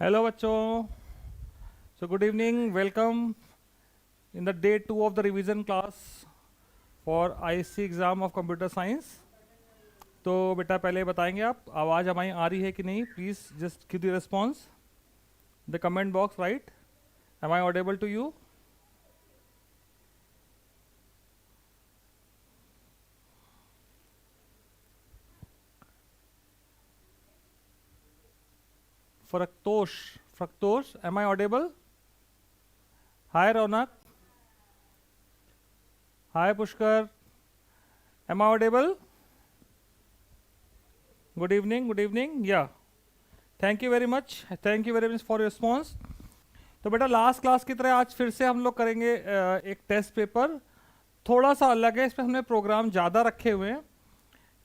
Hello बच्चों, so good evening, welcome in the day 2 of the revision class for IC exam of computer science. तो बेटा पहले बताएंगे आप आवाज़ हमारी आ रही है कि नहीं। Please just give the response the comment box, right. Am I audible to you? फ्रक्तोष, फ्रक्तोष, am I audible? Hi Raunak, hi Pushkar, am I audible? Good evening, good evening, yeah thank you very much for your response. तो बेटा last class की तरह आज फिर से हम लोग करेंगे एक टेस्ट पेपर। थोड़ा सा अलग है, इसमें हमने प्रोग्राम ज़्यादा रखे हुए हैं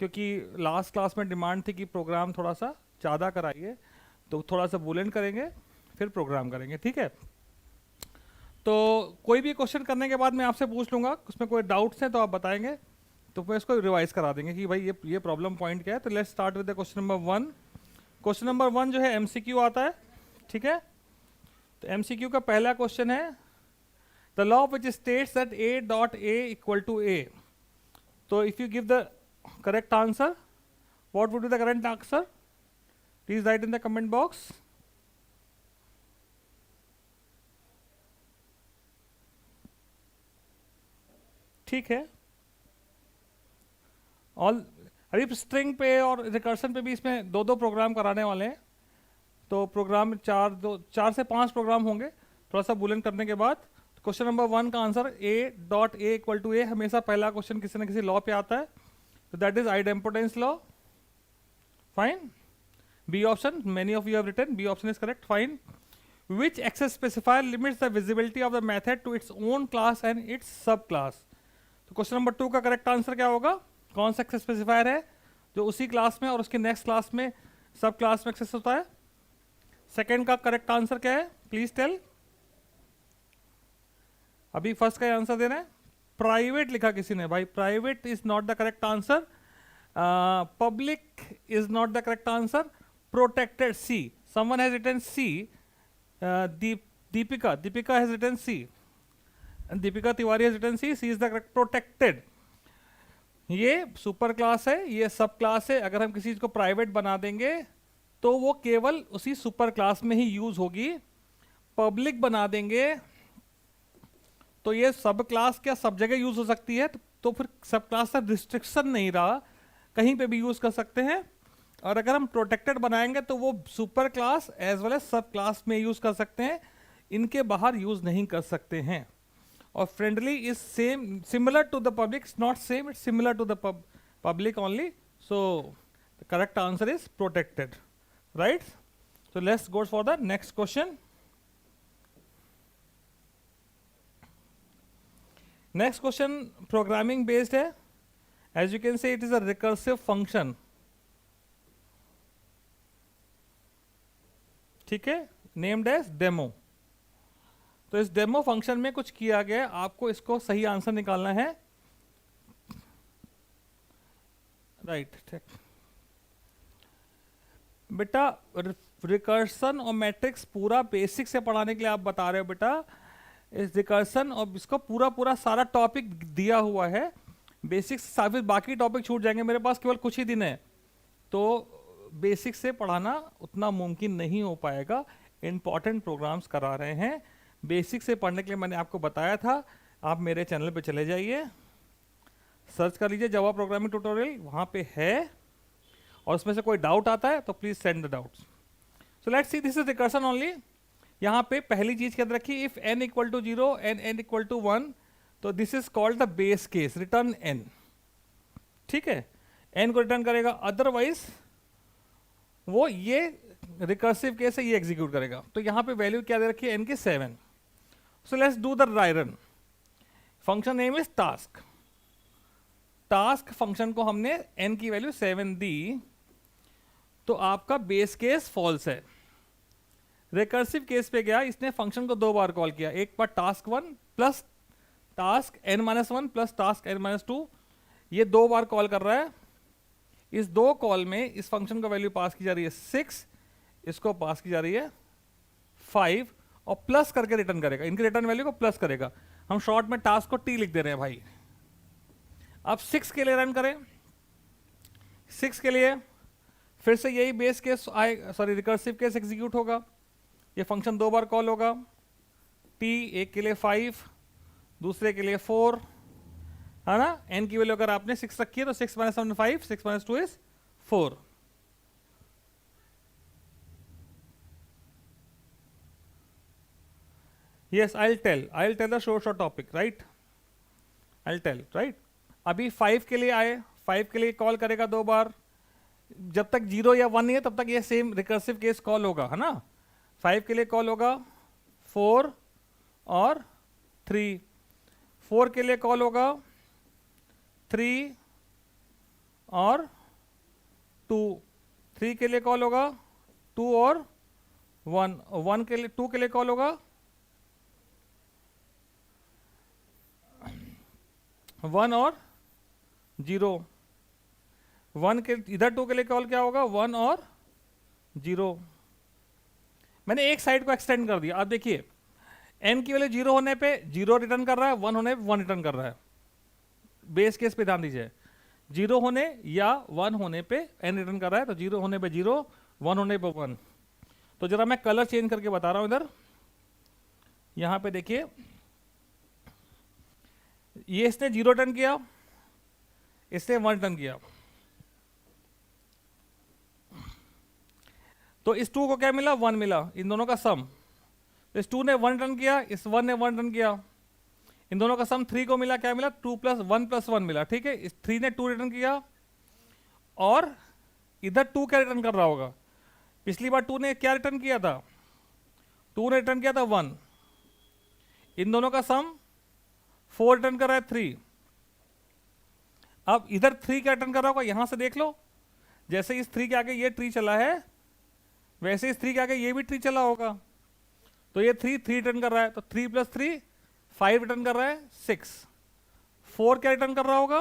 क्योंकि लास्ट क्लास में डिमांड थी कि प्रोग्राम थोड़ा सा ज़्यादा कराइए। तो थोड़ा सा बुलेंट करेंगे फिर प्रोग्राम करेंगे, ठीक है। तो कोई भी क्वेश्चन करने के बाद मैं आपसे पूछ लूँगा, उसमें कोई डाउट्स हैं तो आप बताएंगे, तो मैं इसको रिवाइज करा देंगे कि भाई ये प्रॉब्लम पॉइंट क्या है। तो let's start with the question number 1। Question number 1 जो है एमसीक्यू आता है, ठीक है। तो एमसीक्यू का पहला क्वेश्चन है the law which states that a dot a equal to a। तो if you give the correct answer, what would be the correct answer? Please write in the comment box. ठीक है, all अभी string पे और recursion पे भी इसमें दो प्रोग्राम कराने वाले हैं। तो प्रोग्राम चार से 5 प्रोग्राम होंगे थोड़ा सा बुलेंट करने के बाद। क्वेश्चन नंबर 1 का answer a dot a equal to a। हमेशा पहला क्वेश्चन किसी न किसी लॉ पे आता है, तो that is idempotence law. Fine. B option, many of you have written B option is correct. Fine. Which access specifier limits the visibility of the method to its own class and its sub class. तो question number 2 का correct answer क्या होगा? कौन सा access specifier है जो उसी class में और उसके नेक्स्ट क्लास में सब क्लास में एक्सेस होता है? सेकेंड का करेक्ट आंसर क्या है? Please tell. अभी फर्स्ट का आंसर देना है। प्राइवेट लिखा किसी ने, भाई private is not the correct answer. Public is not the correct answer. Protected, C, someone has written C. Deepika has written C. Deepika Tiwari has written C is the correct. Protected, ये super class है, ये सब class है। अगर हम किसी चीज को प्राइवेट बना देंगे तो वो केवल उसी सुपर क्लास में ही यूज होगी। पब्लिक बना देंगे तो ये सब क्लास क्या सब जगह यूज हो सकती है, तो फिर सब क्लास का रिस्ट्रिक्शन नहीं रहा, कहीं पे भी यूज कर सकते हैं। और अगर हम प्रोटेक्टेड बनाएंगे तो वो super class as well as sub class में यूज कर सकते हैं, इनके बाहर यूज नहीं कर सकते हैं। और friendly is same, similar to the public, not same, it's similar to the public only. So the correct answer is protected, right? So let's go for the next question. Next question programming based है. As you can say it is a recursive function. ठीक है, named as demo. तो इस demo function में कुछ किया गया, आपको इसको सही आंसर निकालना है, राइट ठीक। बेटा रिकर्सन और मैट्रिक्स पूरा बेसिक से पढ़ाने के लिए आप बता रहे हो बेटा। इस रिकर्सन और इसको पूरा सारा टॉपिक दिया हुआ है बेसिक से, फिर बाकी टॉपिक छूट जाएंगे। मेरे पास केवल कुछ ही दिन है, तो बेसिक से पढ़ाना उतना मुमकिन नहीं हो पाएगा। इंपॉर्टेंट प्रोग्राम्स करा रहे हैं, बेसिक से पढ़ने के लिए मैंने आपको बताया था। आप मेरे चैनल पे चले जाइए, सर्च कर लीजिए जावा प्रोग्रामिंग ट्यूटोरियल, वहाँ पे है। और उसमें से कोई डाउट आता है तो please send the doubts. So let's see, this is recursion only. यहाँ पे पहली चीज याद रखिए, if n equal to 0 and n equal to 1, तो this is called the base case, return n। ठीक है, n को रिटर्न करेगा, अदरवाइज वो ये रिकर्सिव केस है, ये एग्जीक्यूट करेगा। तो यहाँ पे वैल्यू क्या दे रखी है? n की 7। So let's do the dry run. Function name is task. Task function को हमने n की वैल्यू 7 दी, तो आपका बेस केस फॉल्स है। रिकर्सिव केस पे गया, इसने फंक्शन को 2 बार कॉल किया, एक बार task 1 plus task n-1 plus task n-2, ये 2 बार कॉल कर रहा है। इस 2 कॉल में इस फंक्शन को वैल्यू पास की जा रही है 6, इसको पास की जा रही है 5 और प्लस करके रिटर्न करेगा, इनकी रिटर्न वैल्यू को प्लस करेगा। हम शॉर्ट में टास्क को टी लिख दे रहे हैं भाई। अब 6 के लिए रन करें, 6 के लिए फिर से यही बेस केस आए, सॉरी रिकर्सिव केस एग्जीक्यूट होगा। ये फंक्शन 2 बार कॉल होगा, टी एक के लिए 5, दूसरे के लिए 4, है ना। एन की वैल्यू अगर आपने 6 रखी है तो 6 - 7 5, 6 - 2 is 4। Yes, I'll tell the short topic, right? I'll tell, right? अभी 5 के लिए आए, 5 के लिए कॉल करेगा 2 बार, जब तक 0 या 1 नहीं है तब तक ये सेम रिकर्सिव केस कॉल होगा, है ना। 5 के लिए कॉल होगा 4 और 3, 4 के लिए कॉल होगा 3 और 2, 3 के लिए कॉल होगा 2 और 1, 1 के लिए 2 के लिए कॉल होगा 1 और 0, 1 के इधर 2 के लिए कॉल क्या होगा 1 और 0। मैंने एक साइड को एक्सटेंड कर दिया। अब देखिए n की वैल्यू 0 होने पे 0 रिटर्न कर रहा है, 1 होने पे 1 रिटर्न कर रहा है। बेस केस पे ध्यान दीजिए, 0 होने या 1 होने पे n रिटर्न कर रहा है, तो 0 होने पे 0, 1 होने पे 1। तो जरा मैं कलर चेंज करके बता रहा हूं इधर, यहां पे देखिए ये इसने 0 रिटर्न किया, इसने 1 रिटर्न किया, तो इस 2 को क्या मिला 1 मिला, इन दोनों का सम। तो इस 2 ने 1 रिटर्न किया, इस 1 ने 1 रिटर्न किया, इन दोनों का सम 3 को मिला, क्या मिला 2 + 1 + 1 मिला, ठीक है। इस 3 ने 2 रिटर्न किया और इधर 2 क्या रिटर्न कर रहा होगा, पिछली बार 2 ने क्या रिटर्न किया था, 2 ने रिटर्न किया था 1, इन दोनों का सम 4 रिटर्न कर रहा है 3। अब इधर 3 क्या रिटर्न कर रहा होगा, यहां से देख लो, जैसे इस 3 के आगे ये ट्री चला है वैसे इस 3 के आगे ये भी ट्री चला होगा, तो ये 3 रिटर्न कर रहा है, तो 3 + 3 5 रिटर्न कर रहा है 6। 4 क्या रिटर्न कर रहा होगा,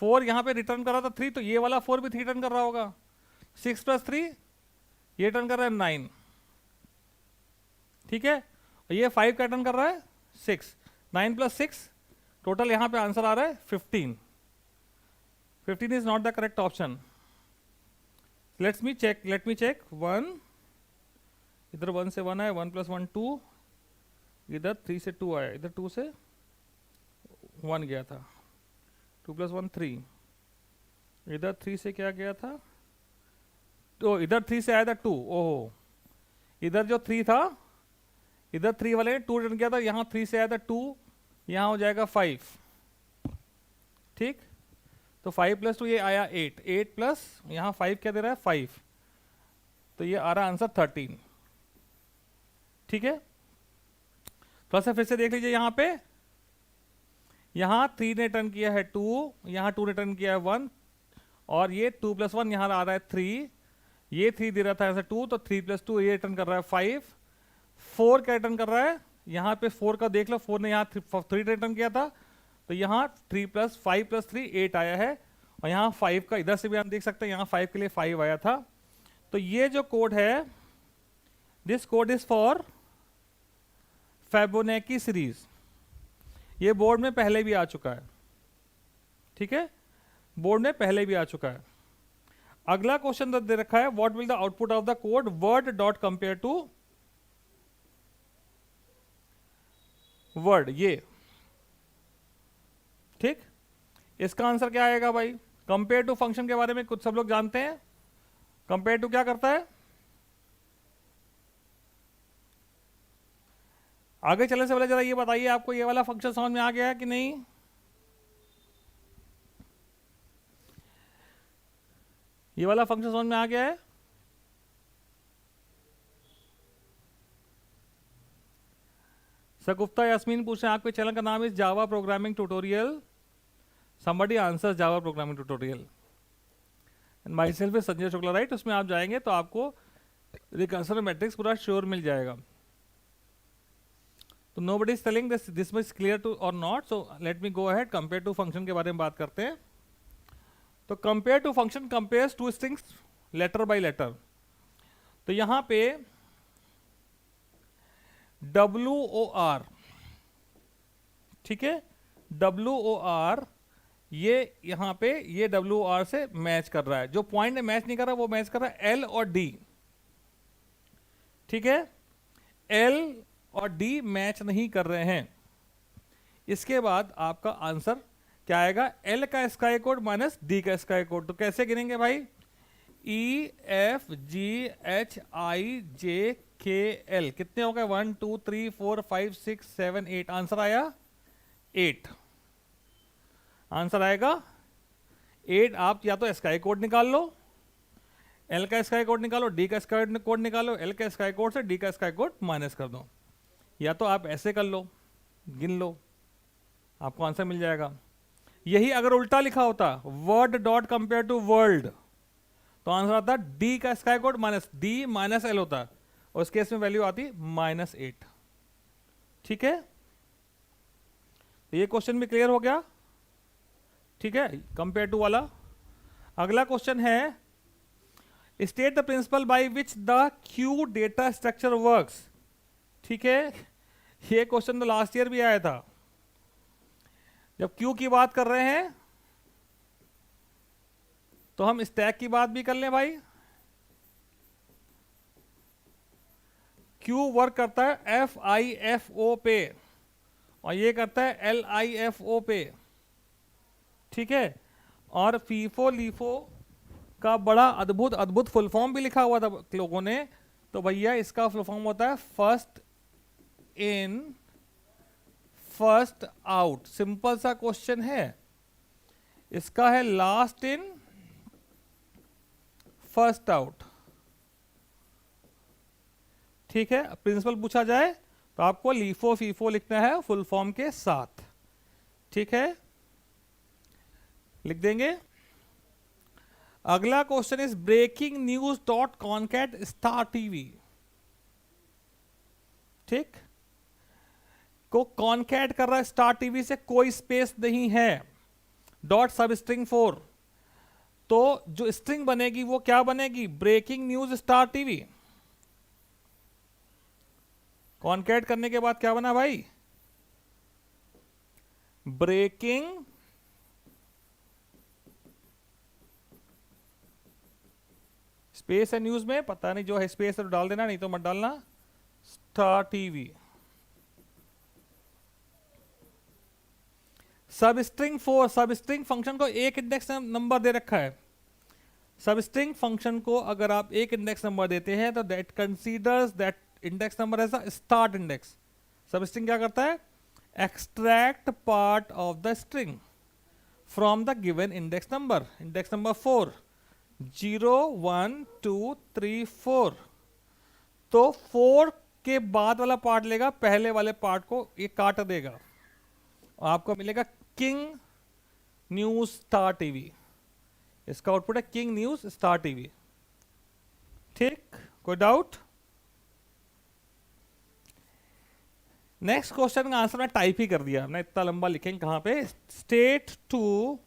4 यहां पे रिटर्न कर रहा था 3, तो ये वाला 4 भी 3 रिटर्न कर रहा होगा। 6 + 3 ये रिटर्न कर रहा है 9, ठीक है। और ये 5 का रिटर्न कर रहा है 6, 9 + 6 टोटल यहां पे आंसर आ रहा है 15। 15 is not the correct option. Let me check 1, इधर 1 से 1 आया, 1 + 1 2, इधर 3 से 2 आया, इधर 2 से 1 गया था, 2 + 1 3, इधर 3 से क्या गया था, तो इधर 3 से आया था 2, ओहो, इधर जो 3 था इधर 3 वाले ने 2 रिटर्न किया था, यहां 3 से आया था 2, यहां हो जाएगा 5, ठीक। तो 5 + 2 ये आया 8, 8 प्लस यहां 5 क्या दे रहा है 5, तो ये आ रहा आंसर 13, ठीक है। थोड़ा सा फिर से देख लीजिए, यहां पे यहां 3 ने रिटर्न किया है 2, यहां 2 रिटर्न किया है 1, और ये 2 + 1 यहां आ रहा है 3, ये 3 दे रहा था ऐसा 2, तो 3 + 2 ये रिटर्न कर रहा है 5। 4 क्या रिटर्न कर रहा है, यहां पे 4 का देख लो, 4 ने यहां 3 रिटर्न किया था, तो यहां 3 + 5 + 3 8 आया है, और यहां 5 का इधर से भी हम देख सकते हैं, यहां 5 के लिए 5 आया था। तो ये जो कोड है, this code is for Fibonacci series, ये बोर्ड में पहले भी आ चुका है, ठीक है, बोर्ड में पहले भी आ चुका है। अगला क्वेश्चन दे रखा है, what will the output of the code word dot compare to word, ये ठीक। इसका आंसर क्या आएगा भाई, कंपेयर टू फंक्शन के बारे में कुछ सब लोग जानते हैं, कंपेयर टू क्या करता है, आगे चलने से पहले जरा ये बताइए आपको ये वाला फंक्शन समझ में आ गया है कि नहीं। ये वाला फंक्शन समझ में आ गया है, सकुफ्ता यास्मीन पूछ रहे हैं आपके चैनल का नाम इस Java programming tutorial, somebody answers Java programming tutorial, and my self is Sanjay Shukla, right. उसमें आप जाएंगे तो आपको रिकर्सिव मैट्रिक्स पूरा श्योर मिल जाएगा। तो nobody is telling this much clear to or not, so let me go ahead, compare to function के बारे में बात करते हैं। तो compare to function compares two strings letter by letter। तो यहाँ पे WOR, ठीक है, WOR ये यहां पे ये WOR से मैच कर रहा है, जो पॉइंट मैच नहीं कर रहा वो मैच कर रहा है L और D, ठीक है, L और D मैच नहीं कर रहे हैं। इसके बाद आपका आंसर क्या आएगा, L का स्क्वायर कोड माइनस D का स्क्वायर कोड। तो कैसे गिनेंगे भाई, EFGHIJKL कितने हो गए, 1 2 3 4 5 6 7 8, आंसर आया 8, आंसर आएगा 8। आप या तो स्क्वायर कोड निकाल लो, L का स्क्वायर कोड निकालो, D का स्क्वायर कोड निकालो, L का स्क्वायर कोड से D का स्क्वायर कोड माइनस कर दो, या तो आप ऐसे कर लो, गिन लो, आपको आंसर मिल जाएगा। यही अगर उल्टा लिखा होता, word dot compare to world, तो आंसर आता D का square code minus D minus L होता, और उस केस में वैल्यू आती -8, ठीक है। तो ये क्वेश्चन भी क्लियर हो गया, ठीक है, कंपेयर टू वाला। अगला क्वेश्चन है, state the principal by which the Q data structure works, ठीक है। ये क्वेश्चन तो लास्ट ईयर भी आया था। जब क्यू की बात कर रहे हैं तो हम स्टैक की बात भी कर लें भाई। क्यू वर्क करता है FIFO पे, और ये करता है LIFO पे, ठीक है। और फीफो लीफो का बड़ा अद्भुत अद्भुत फुल फॉर्म भी लिखा हुआ था लोगों ने, तो भैया इसका फुल फॉर्म होता है first in first out. Simple सा क्वेश्चन है। इसका है लास्ट इन फर्स्ट आउट, ठीक है। प्रिंसिपल पूछा जाए तो आपको लीफो फीफो लिखना है फुल फॉर्म के साथ, ठीक है, लिख देंगे। अगला question is breaking news dot concat star TV, ठीक, को कॉनकैट कर रहा है स्टार टीवी से, कोई स्पेस नहीं है, डॉट सब स्ट्रिंग 4, तो जो स्ट्रिंग बनेगी वो क्या बनेगी, breaking news star TV. Concat करने के बाद क्या बना भाई, ब्रेकिंग स्पेस है न्यूज में, पता नहीं जो है स्पेस है तो डाल देना, नहीं तो मत डालना, star TV. Substring 4, substring function को एक इंडेक्स नंबर दे रखा है। सबस्ट्रिंग फंक्शन को अगर आप एक इंडेक्स नंबर देते हैं तो that considers that index number as a start index. Substring क्या करता है, extract part of the string from the given index number 4, 0 1 2 3 4, तो 4 के बाद वाला पार्ट लेगा, पहले वाले पार्ट को ये काट देगा, और आपको मिलेगा किंग न्यूज स्टार टीवी। इसका आउटपुट है किंग न्यूज स्टार टीवी, ठीक, कोई डाउट। नेक्स्ट क्वेश्चन का आंसर मैं टाइप ही कर दिया, मैं इतना लंबा लिखेंगे कहां पे, state two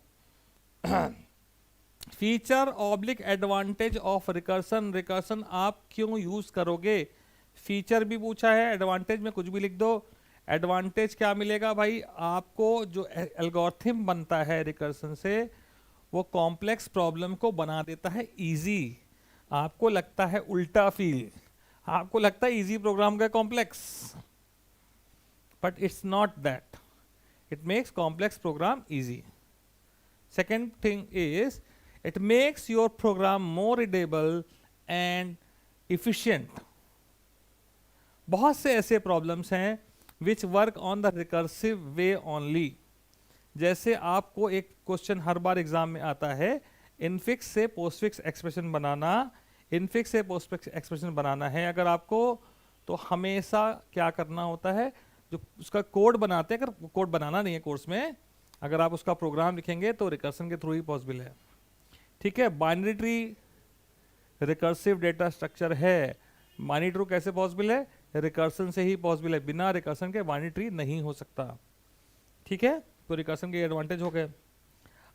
feature oblique advantage of recursion. Recursion आप क्यों यूज करोगे, फीचर भी पूछा है, एडवांटेज में कुछ भी लिख दो। एडवांटेज क्या मिलेगा भाई, आपको जो एल्गोरिथम बनता है रिकर्सन से, वो कॉम्प्लेक्स प्रॉब्लम को बना देता है इजी। आपको लगता है उल्टा फील, आपको लगता है इजी प्रोग्राम का complex, but it's not that, it makes complex program easy. Second thing is it makes your program more readable and efficient. बहुत से ऐसे प्रॉब्लम्स हैं which work on the recursive way only. जैसे आपको एक question हर बार exam में आता है, इनफिक्स से पोस्टफिक्स एक्सप्रेशन बनाना, इनफिक्स से पोस्टफिक्स एक्सप्रेशन बनाना है अगर आपको, तो हमेशा क्या करना होता है, जो उसका कोड बनाते हैं, अगर कोड बनाना नहीं है कोर्स में, अगर आप उसका प्रोग्राम लिखेंगे तो रिकर्सन के थ्रू ही पॉसिबल है, ठीक है। Binary tree recursive data structure है, बाइनरी ट्री कैसे पॉसिबल है, रिकर्सन से ही पॉसिबल है, बिना रिकर्सन के बाइनरी ट्री नहीं हो सकता, ठीक है। तो रिकर्सन के एडवांटेज हो गए।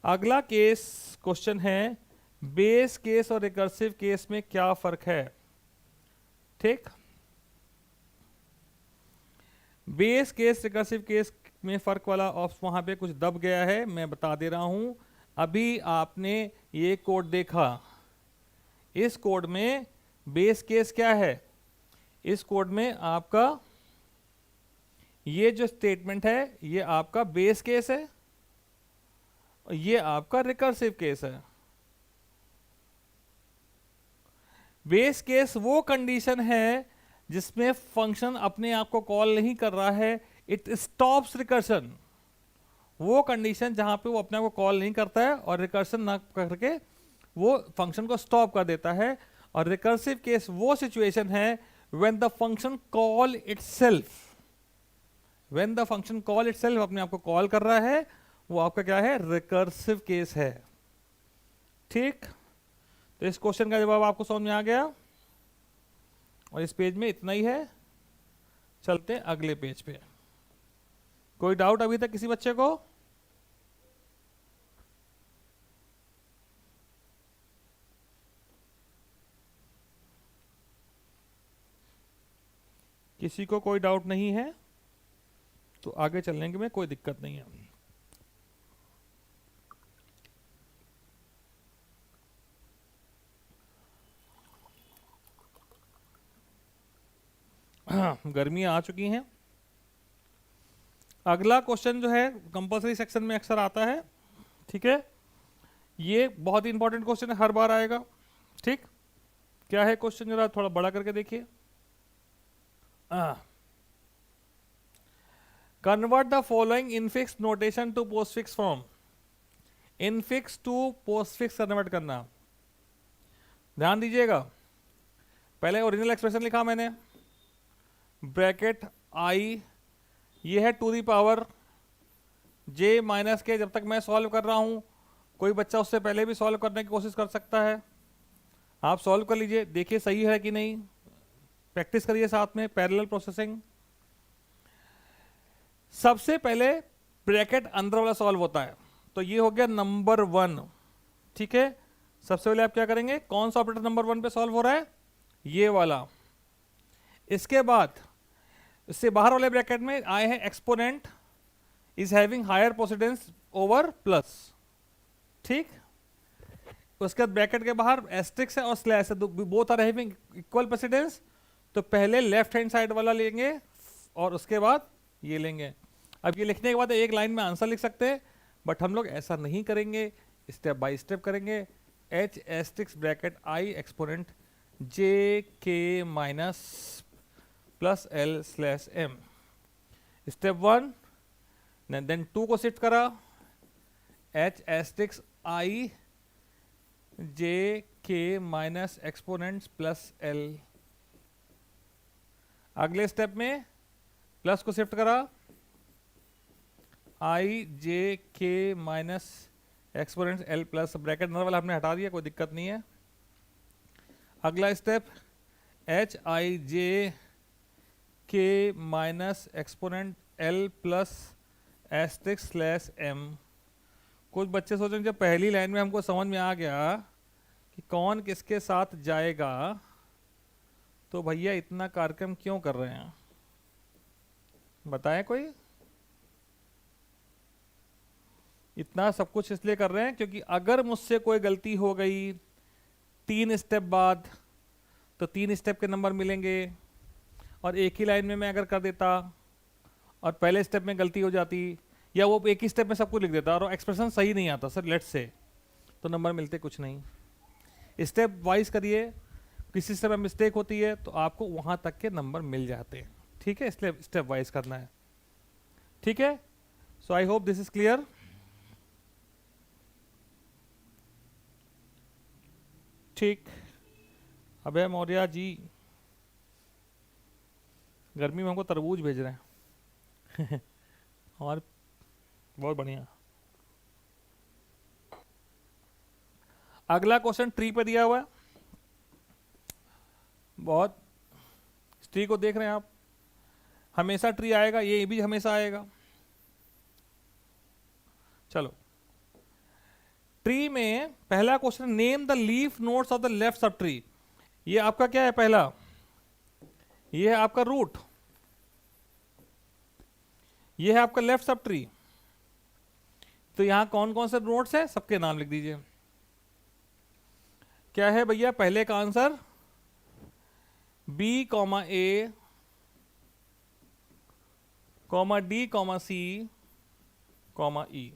अगला केस क्वेश्चन है, बेस केस और रिकर्सिव केस में क्या फर्क है, ठीक। बेस केस रिकर्सिव केस में फर्क वाला ऑफ वहां पे कुछ दब गया है, मैं बता दे रहा हूं। अभी आपने ये कोड देखा, इस कोड में बेस केस क्या है? इस कोड में आपका ये जो स्टेटमेंट है ये आपका बेस केस है और ये आपका रिकर्सिव केस है। बेस केस वो कंडीशन है जिसमें फंक्शन अपने आप को कॉल नहीं कर रहा है, इट स्टॉप्स रिकर्शन। वो कंडीशन जहां पे वो अपने आप को कॉल नहीं करता है और रिकर्शन ना करके वो फंक्शन को स्टॉप कर देता है। और रिकर्सिव केस वो सिचुएशन है when the function call itself, when the function call itself अपने आप को कॉल कर रहा है, वो आपका क्या है? रिकर्सिव केस है। ठीक, तो इस क्वेश्चन का जवाब आपको समझ में आ गया और इस पेज में इतना ही है। चलते हैं अगले पेज पे। कोई डाउट अभी तक किसी बच्चे को? किसी को कोई डाउट नहीं है तो आगे चलने में कोई दिक्कत नहीं है। गर्मियां आ चुकी हैं। अगला क्वेश्चन जो है कंपलसरी सेक्शन में अक्सर आता है, ठीक है। ये बहुत ही इंपॉर्टेंट क्वेश्चन है, हर बार आएगा। ठीक, क्या है क्वेश्चन? जरा थोड़ा बड़ा करके देखिए। Convert the following infix notation to postfix form. Infix to postfix convert करना, ध्यान दीजिएगा। पहले ओरिजिनल एक्सप्रेशन लिखा मैंने, ब्रैकेट आई, ये है to the power J minus K. जब तक मैं सॉल्व कर रहा हूं, कोई बच्चा उससे पहले भी सॉल्व करने की कोशिश कर सकता है। आप सॉल्व कर लीजिए, देखिए सही है कि नहीं, प्रैक्टिस करिए साथ में, पैरेलल प्रोसेसिंग। सबसे पहले ब्रैकेट अंदर वाला सॉल्व होता है, तो ये हो गया नंबर 1। ठीक है, सबसे पहले आप क्या करेंगे? कौन सा ऑपरेटर नंबर 1 पे सॉल्व हो रहा है? ये वाला। इसके बाद इससे बाहर वाले ब्रैकेट में आए हैं exponent is having higher precedence over plus. ठीक, उसके बाद ब्रैकेट के बाहर एस्ट्रिक्स है और स्लैश है, both are having equal precedence. तो पहले लेफ्ट हैंड साइड वाला लेंगे और उसके बाद ये लेंगे। अब ये लिखने के बाद एक लाइन में आंसर लिख सकते हैं, बट हम लोग ऐसा नहीं करेंगे, स्टेप बाय स्टेप करेंगे। H asterisk bracket I exponent J K minus plus L slash M. Step 1, then 2 को शिफ्ट करा, H asterisk I J K minus exponents plus L. अगले स्टेप में प्लस को शिफ्ट करा, I J K minus exponents L plus, bracket अंदर वाला हमने हटा दिया, कोई दिक्कत नहीं है। अगला step H I J K minus exponent L plus asterisk slash M. कुछ बच्चे सोचेंगे जब पहली लाइन में हमको समझ में आ गया कि कौन किसके साथ जाएगा, तो भैया इतना कार्यक्रम क्यों कर रहे हैं? बताएं कोई। इतना सब कुछ इसलिए कर रहे हैं क्योंकि अगर मुझसे कोई गलती हो गई 3 स्टेप बाद, तो 3 स्टेप के नंबर मिलेंगे। और एक ही लाइन में मैं अगर कर देता और पहले स्टेप में गलती हो जाती, या वो एक ही स्टेप में सब कुछ लिख देता और एक्सप्रेशन सही नहीं आता सर लेट्स से, तो नंबर मिलते कुछ नहीं। स्टेप वाइज करिए, किसी स्टेप में मिस्टेक होती है तो आपको वहां तक के नंबर मिल जाते हैं। ठीक है, इसलिए स्टेप वाइज करना है। ठीक है, so I hope this is clear. ठीक, अभय मौर्य जी गर्मी में हमको तरबूज भेज रहे हैं और बहुत बढ़िया। अगला क्वेश्चन ट्री पे दिया हुआ है, बहुत ट्री को देख रहे हैं आप, हमेशा ट्री आएगा, ये भी हमेशा आएगा। चलो, ट्री में पहला question, name the leaf nodes of the left sub tree. ये आपका क्या है? पहला ये है आपका रूट, ये है आपका लेफ्ट सब ट्री। तो यहां कौन कौन से नोड्स है सबके नाम लिख दीजिए। क्या है भैया पहले का answer, B comma A comma D comma C comma E,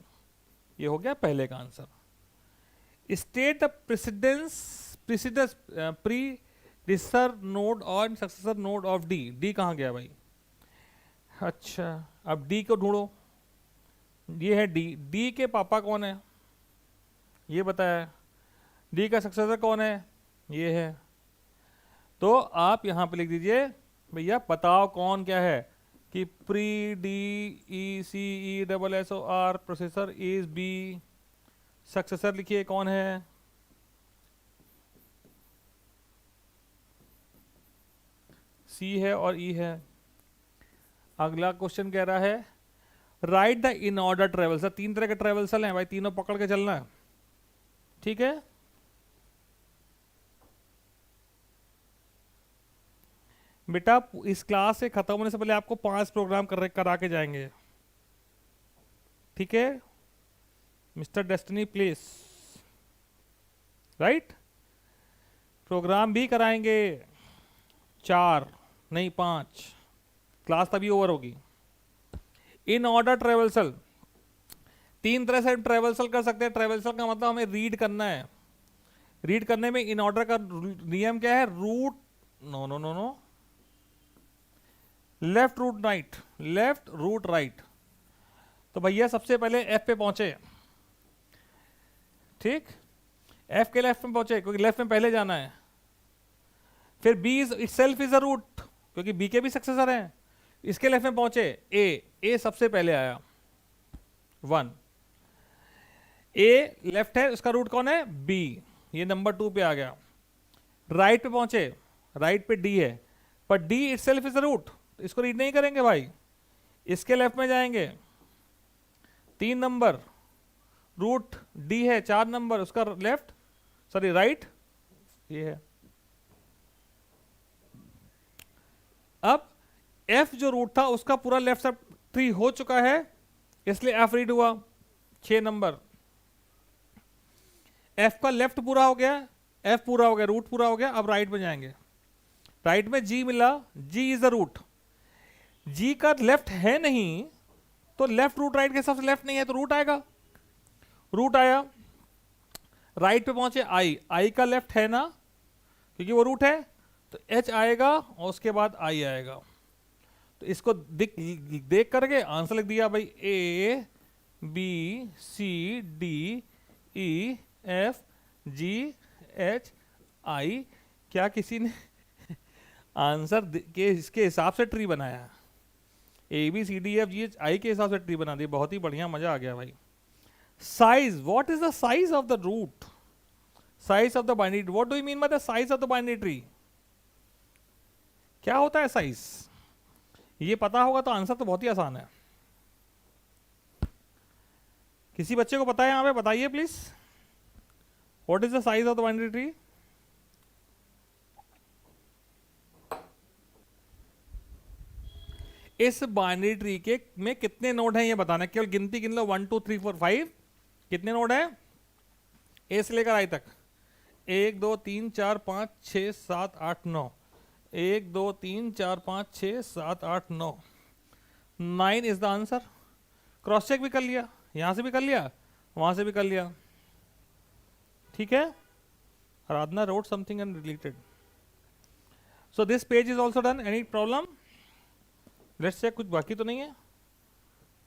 ये हो गया पहले का answer. State the precedence predecessor node और successor node of D. D कहाँ गया भाई? अच्छा, अब डी को ढूंढो। ये है डी। डी के पापा कौन है ये बताया। डी का सक्सेसर कौन है? ये है। तो आप यहां पे लिख दीजिए भैया बताओ कौन क्या है, कि pre D E C E double S O R processor is B. Successor लिखिए कौन है? सी है और ई है। अगला क्वेश्चन कह रहा है राइट द इन ऑर्डर ट्रेवल्सल। तीन तरह के ट्रेवल्सल हैं भाई, तीनों पकड़ के चलना है, ठीक है। बेटा इस क्लास से खत्म होने से पहले आपको 5 प्रोग्राम करा के जाएंगे, ठीक है। Mister Destiny please, write. Program भी कराएंगे 4 नहीं 5, क्लास तभी ओवर होगी। इन ऑर्डर ट्रेवल्सल, 3 तरह से ट्रेवल्सल कर सकते हैं। ट्रेवल्सल का मतलब हमें रीड करना है। रीड करने में इन ऑर्डर का नियम क्या है? Root no no no no left root right, left root right. तो भैया सबसे पहले एफ पे पहुंचे, ठीक। एफ के लेफ्ट में पहुंचे क्योंकि लेफ्ट में पहले जाना है। फिर B is itself is a root क्योंकि बी के भी सक्सेसर हैं। इसके लेफ्ट में पहुंचे ए सबसे पहले आया 1। ए लेफ्ट है, उसका रूट कौन है? बी, ये नंबर 2 पे आ गया। राइट पे पहुंचे, राइट पे डी है, पर D itself is a root, इसको रीड नहीं करेंगे भाई। इसके लेफ्ट में जाएंगे 3 नंबर, रूट डी है 4 नंबर, उसका लेफ्ट सॉरी राइट ये है। अब एफ जो रूट था उसका पूरा लेफ्ट सब ट्री हो चुका है, इसलिए एफ रीड हुआ 6 नंबर। एफ का लेफ्ट पूरा हो गया, एफ पूरा हो गया, रूट पूरा हो गया। अब राइट में जाएंगे, राइट में जी मिला, जी इज द रूट। जी का लेफ्ट है नहीं तो लेफ्ट रूट राइट के हिसाब से लेफ्ट नहीं है तो रूट आएगा, रूट आया। राइट पे पहुंचे आई, आई का लेफ्ट है ना क्योंकि वो रूट है, तो एच आएगा और उसके बाद आई आएगा। तो इसको देख करके आंसर लिख दिया भाई, A B C D E F G H I. क्या किसी ने आंसर के इसके हिसाब से ट्री बनाया? A B C D F G H I के हिसाब से ट्री बना दी, बहुत ही बढ़िया, मजा आ गया भाई। Size, what is the size of the root? Size of the binary, what do you mean by the size of the binary tree? क्या होता है साइज? ये पता होगा तो आंसर तो बहुत ही आसान है। किसी बच्चे को पता है यहां पे? बताइए please, what is the size of the binary tree? इस बाइनरी ट्री के में कितने नोड हैं ये बताना, केवल गिनती गिन लो 1 2 3 4 5। कितने नोड हैं ए से लेकर आई तक? 1 2 3 4 5 6 7 8 9। 1 2 3 4 5 6 7 8 9, 9 is the answer. Cross check भी कर लिया, यहां से भी कर लिया, वहां से भी कर लिया, ठीक है। आराधना wrote something and deleted. So this page is also done. Any problem? Let's check, कुछ बाकी तो नहीं है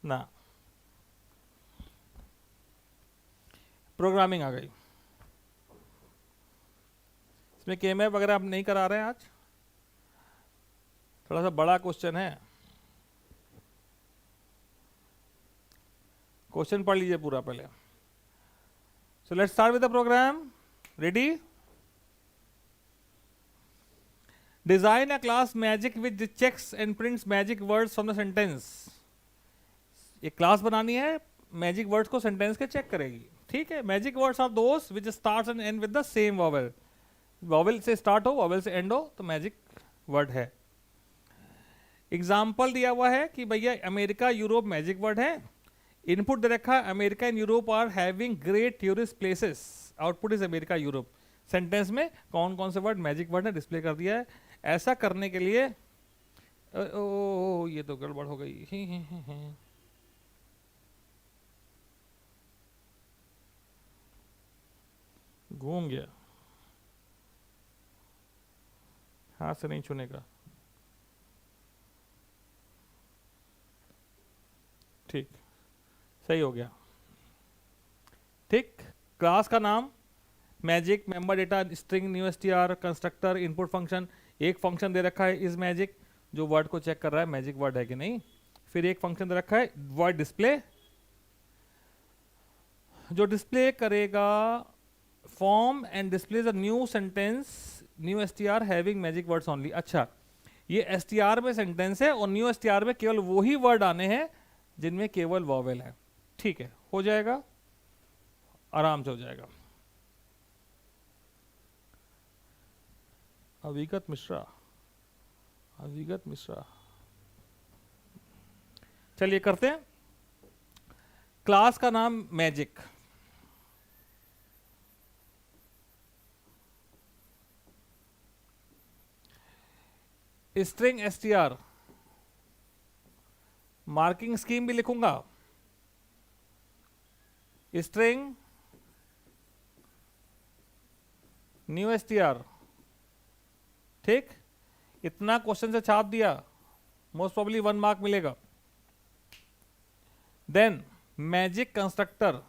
ना। प्रोग्रामिंग आ गई, इसमें के-मैप वगैरह आप नहीं करा रहे हैं आज, थोड़ा सा बड़ा क्वेश्चन है। क्वेश्चन पढ़ लीजिए पूरा पहले। So let's start with the program. Ready? Design a class magic with checks and prints magic words from the sentence. एक क्लास बनानी है, मैजिक वर्ड्स को सेंटेंस के चेक करेगी, ठीक है। Magic words are those which starts and end with the same vowel. Vowel से start हो, वॉवेल से एंड हो तो मैजिक वर्ड है। एग्जाम्पल दिया हुआ है कि भैया अमेरिका यूरोप मैजिक वर्ड है, इनपुट दे रखा है America and Europe are having great tourist places, output is America Europe. Sentence में कौन कौन से वर्ड मैजिक वर्ड है डिस्प्ले कर दिया है। ऐसा करने के लिए ये तो गड़बड़ हो गई। घूम गया, हाथ से नहीं छूने का। ठीक, सही हो गया। ठीक, क्लास का नाम magic, member data, string, new STR, constructor, input function. एक फंक्शन दे रखा है इज मैजिक, जो वर्ड को चेक कर रहा है मैजिक वर्ड है कि नहीं। फिर एक फंक्शन दे रखा है वर्ड डिस्प्ले, जो डिस्प्ले करेगा form and displays a new sentence, new STR having magic words only. अच्छा, ये एसटीआर में सेंटेंस है और न्यू एसटीआर में केवल वही वर्ड आने हैं जिनमें केवल वॉवेल है। ठीक है, हो जाएगा, आराम से हो जाएगा। अविगत मिश्रा, अविगत मिश्रा, चलिए करते हैं। क्लास का नाम magic, string STR, marking scheme भी लिखूंगा, स्ट्रिंग न्यू एसटीआर। ठीक, इतना क्वेश्चन से छाप दिया, मोस्ट प्रोबेबली 1 मार्क मिलेगा। Then magic constructor,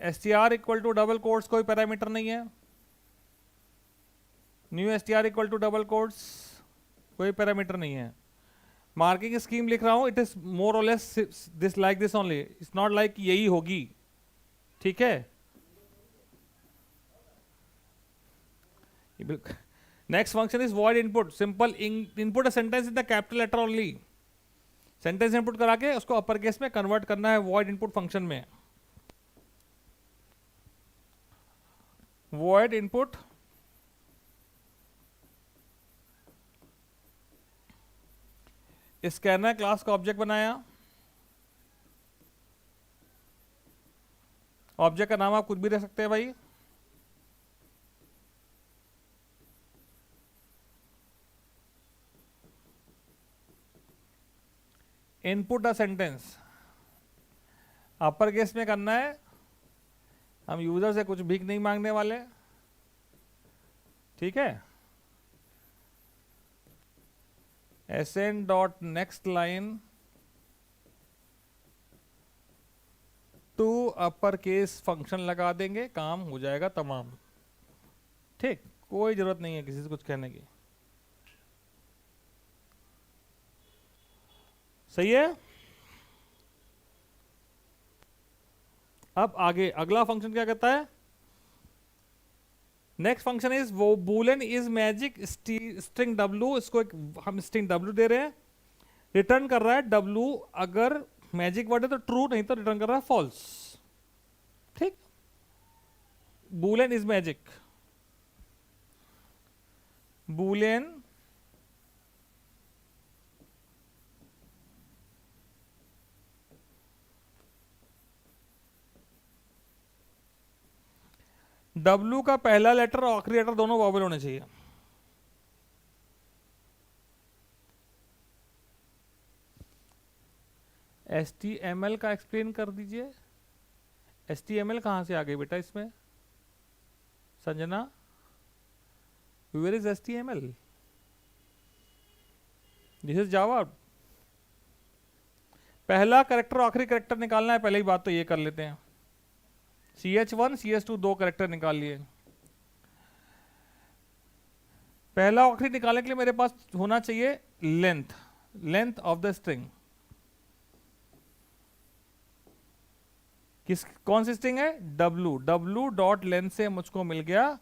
STR equal to double quotes, कोई पैरामीटर नहीं है। New STR equal to double quotes, कोई पैरामीटर नहीं है। मार्किंग स्कीम लिख रहा हूं, it is more or less this like this only, it's not like यही होगी। ठीक है, next function is void input, simple input a sentence in the capital letter only. Sentence input करा के उसको अपर केस में कन्वर्ट करना है वॉइड इनपुट फंक्शन में। वॉइड इनपुट स्कैनर क्लास का ऑब्जेक्ट बनाया, ऑब्जेक्ट का नाम आप कुछ भी रख सकते हैं भाई। Input a sentence upper case में करना है, हम यूजर से कुछ भीख नहीं मांगने वाले। ठीक है, SN dot next line to upper case function लगा देंगे, काम हो जाएगा तमाम। ठीक, कोई जरूरत नहीं है किसी से कुछ कहने की। सही है। अब आगे अगला फंक्शन क्या कहता है, नेक्स्ट फंक्शन इज वो Boolean is magic string W, इसको एक हम स्ट्रिंग डब्लू दे रहे हैं, रिटर्न कर रहा है डब्लू, अगर मैजिक वर्ड है तो ट्रू, नहीं तो रिटर्न कर रहा है फॉल्स। ठीक, Boolean is magic, Boolean W का पहला लेटर और आखिरी लेटर दोनों वॉवेल होने चाहिए। HTML का एक्सप्लेन कर दीजिए। HTML कहां से आ गई बेटा इसमें, Sanjana? Where is HTML? This is Java. पहला करेक्टर आखिरी करेक्टर निकालना है, पहले ही बात तो ये कर लेते हैं। CH1 CH2 दो करेक्टर निकाल लिए। पहला आखिरी निकालने के लिए मेरे पास होना चाहिए length, length of the string. कौन सी स्ट्रिंग है, डब्लू, डब्लू डॉट लेंथ से मुझको मिल गया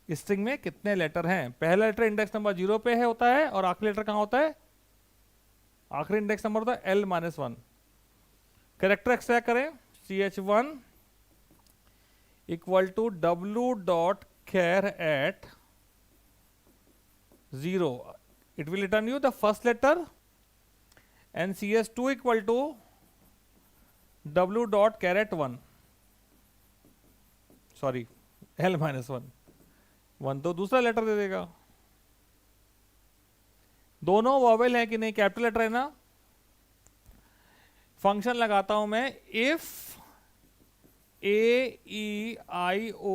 स्ट्रिंग में कितने लेटर हैं। पहला लेटर इंडेक्स नंबर 0 पे है होता है, और आखिरी लेटर कहां होता है, आखिरी इंडेक्स नंबर होता है L-1। करेक्टर एक्सट्रैक्ट करें, CH1 equal to W dot char at 0, it will return you the first letter, and CS2 equal to W dot caret 1, sorry L minus 1, 1 तो दूसरा लेटर दे देगा। दोनों वॉवेल है कि नहीं, कैपिटल लेटर है ना। फंक्शन लगाता हूं मैं, if AEIOU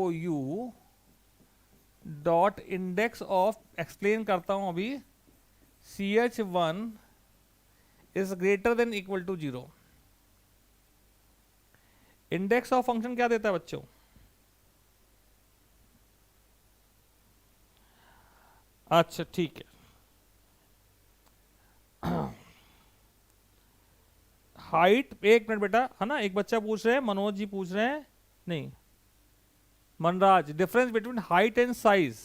dot index of, explain करता हूं अभी, CH1 is greater than equal to 0। Index of function क्या देता है बच्चों? अच्छा ठीक है। हाइट, एक मिनट बेटा, है ना, एक बच्चा पूछ रहे हैं, मनोज जी पूछ रहे हैं, नहीं Manraj, difference between height and size.